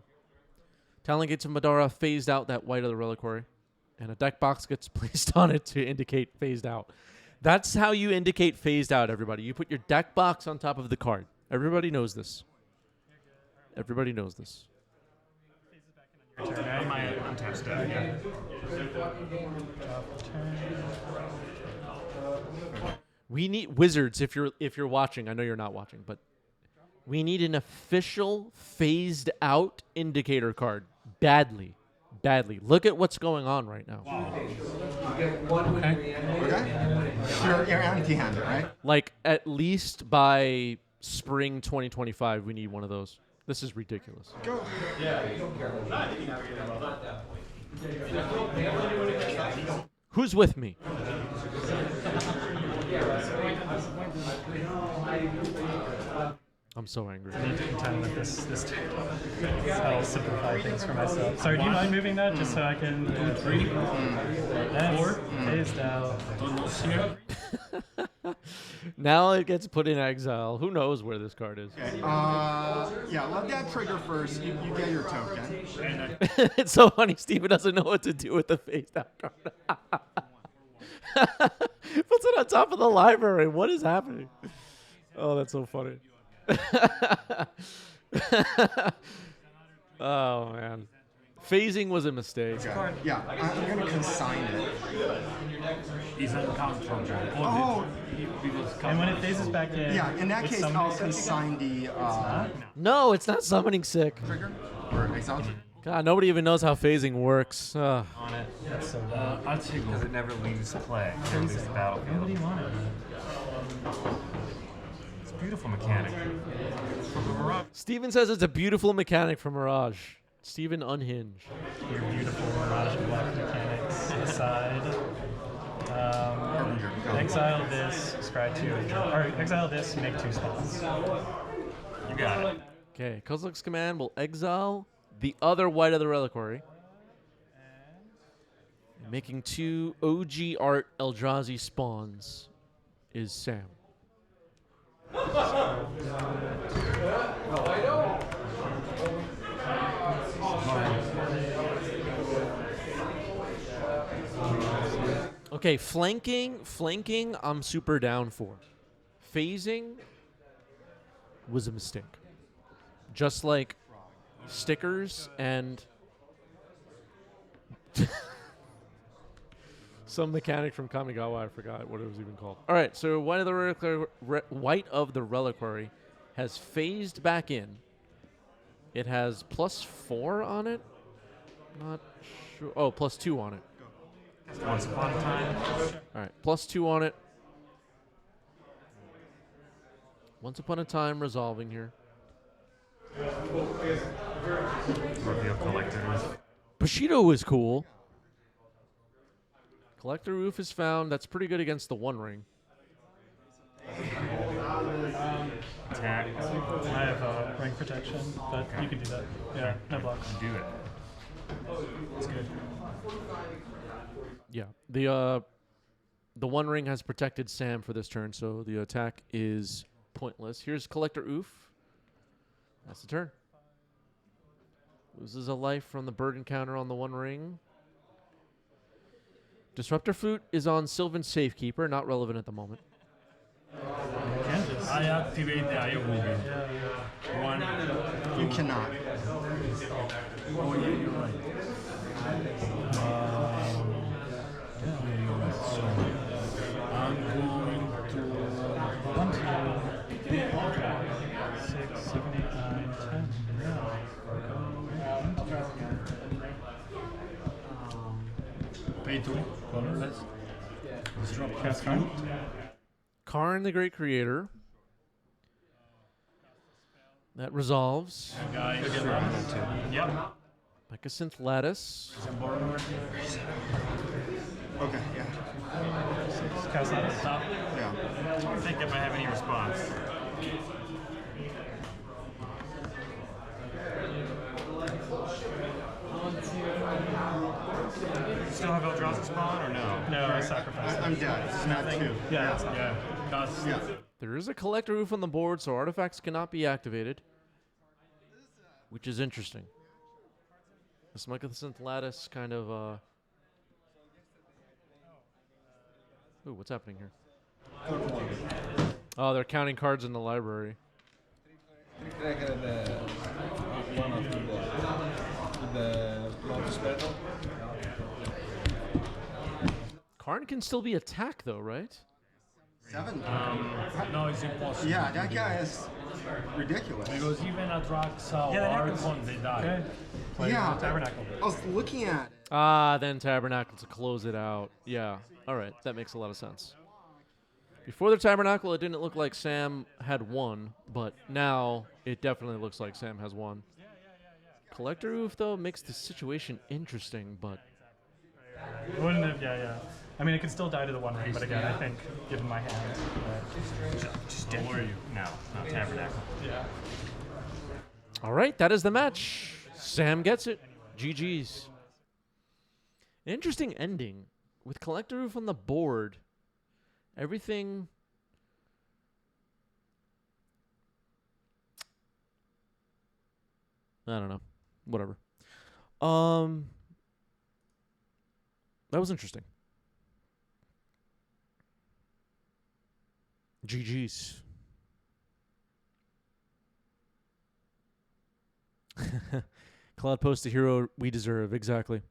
Talon Gates of Madara phased out that white of the reliquary, and a deck box gets placed on it to indicate phased out. That's how you indicate phased out, everybody. You put your deck box on top of the card. Everybody knows this. Everybody knows this. My untapped stack. We need Wizards if you're watching. I know you're not watching, but we need an official phased out indicator card badly. Look at what's going on right now. Okay. You're empty-handed, right? Like at least by spring 2025, we need one of those. This is ridiculous. Go. Who's with me? I'm so angry. I need to contend with this turn. I'll simplify things for myself. Sorry, do you mind moving that just so I can... 3, That's 4, phased out. Now it gets put in exile. Who knows where this card is? Okay. Yeah, let that trigger first. You get your token. It's so funny. Steven doesn't know what to do with the phased out card. Puts it on top of the library. What is happening? Oh, that's so funny. Oh, man. Phasing was a mistake. Okay. Yeah, I'm going to consign it. He's uncommon from Oh! And when it phases back in... Yeah, in that with case, summoning I'll sick consign the No, it's not summoning sick. trigger or exile. God, nobody even knows how phasing works. On it. That's so bad. I'll take Because it never leaves play. It never leaves the battlefield. Nobody wanted it. It's a beautiful mechanic. Steven says it's a beautiful mechanic from Mirage. Steven unhinged. Your beautiful Mirage block mechanics aside. Exile this, scry 2, or exile this, make 2 spells. You got it. Okay, Kozilek's command will exile the other white of the reliquary. Making 2 OG art Eldrazi spawns is Sam. Okay, flanking, I'm super down for. Phasing was a mistake. Just like stickers and some mechanic from Kamigawa, I forgot what it was even called. All right, so white of the reliquary has phased back in. It has +4 on it. Not sure. Oh, +2 on it. Once upon a time. All right, +2 on it. Once upon a time, resolving here. Reveal collectors. Bushido is cool. Collector Roof is found. That's pretty good against the One Ring. Attack. I have ring protection, but you can do that. Yeah, no blocks. Do it. It's good. Yeah, the One Ring has protected Sam for this turn, so the attack is pointless. Here's Collector Oof. That's the turn. Loses a life from the burden counter on the One Ring. Disruptor Flute is on Sylvan Safekeeper, not relevant at the moment. I activate the IO movie. One. You cannot. Oh, yeah, you're right. You're right. So, I'm going to 1, 2, 6, 7, 8, 9, 10. pay 2, colorless. Disrupt Cast Karn. Karn, the Great Creator. That resolves. Guys, Yep. Mechasynth Lattice. Okay, yeah. Cast Lattice. Yeah. I don't think if I have any response. Still have Eldrazi spawn or no? No, I sacrificed I'm it. dead. It's not 2. Yeah. yeah, that's Yeah. There is a Collector Roof on the board, so artifacts cannot be activated. which is interesting. This magnificent lattice kind of. Ooh, what's happening here? Oh, they're counting cards in the library. Karn can still be attacked, though, right? 7. No, it's impossible. Yeah, that guy is ridiculous. Because even at Raxal Archon, they die. Yeah, Tabernacle. I was looking at it. Ah, then Tabernacle to close it out. Yeah, all right, that makes a lot of sense. Before the Tabernacle, it didn't look like Sam had won, but now it definitely looks like Sam has won. Collector Roof, though, makes the situation interesting, but... Wouldn't have, yeah. I mean, it could still die to the One Ring, but again, I think, given my hand... Just dead for you. No, not Tabernacle. Yeah. All right, that is the match. Sam gets it. GG's. Interesting ending. With Collector Roof on the board, everything... I don't know. Whatever. That was interesting. GG's. Cloudpost, the hero we deserve. Exactly.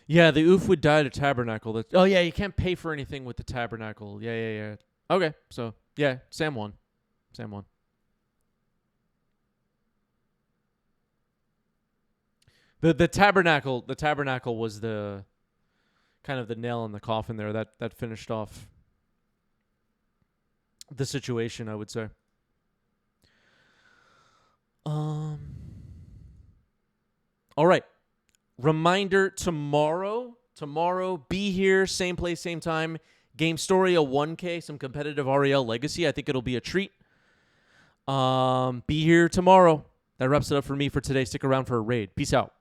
Yeah, the oof would die to Tabernacle. Oh, yeah, you can't pay for anything with the Tabernacle. Yeah. Okay, so, yeah, Sam won. The Tabernacle was the kind of the nail in the coffin there. That finished off the situation, I would say. All right. Reminder, tomorrow, be here, same place, same time. Game Story, a 1K, some competitive REL Legacy. I think it'll be a treat. Be here tomorrow. That wraps it up for me for today. Stick around for a raid. Peace out.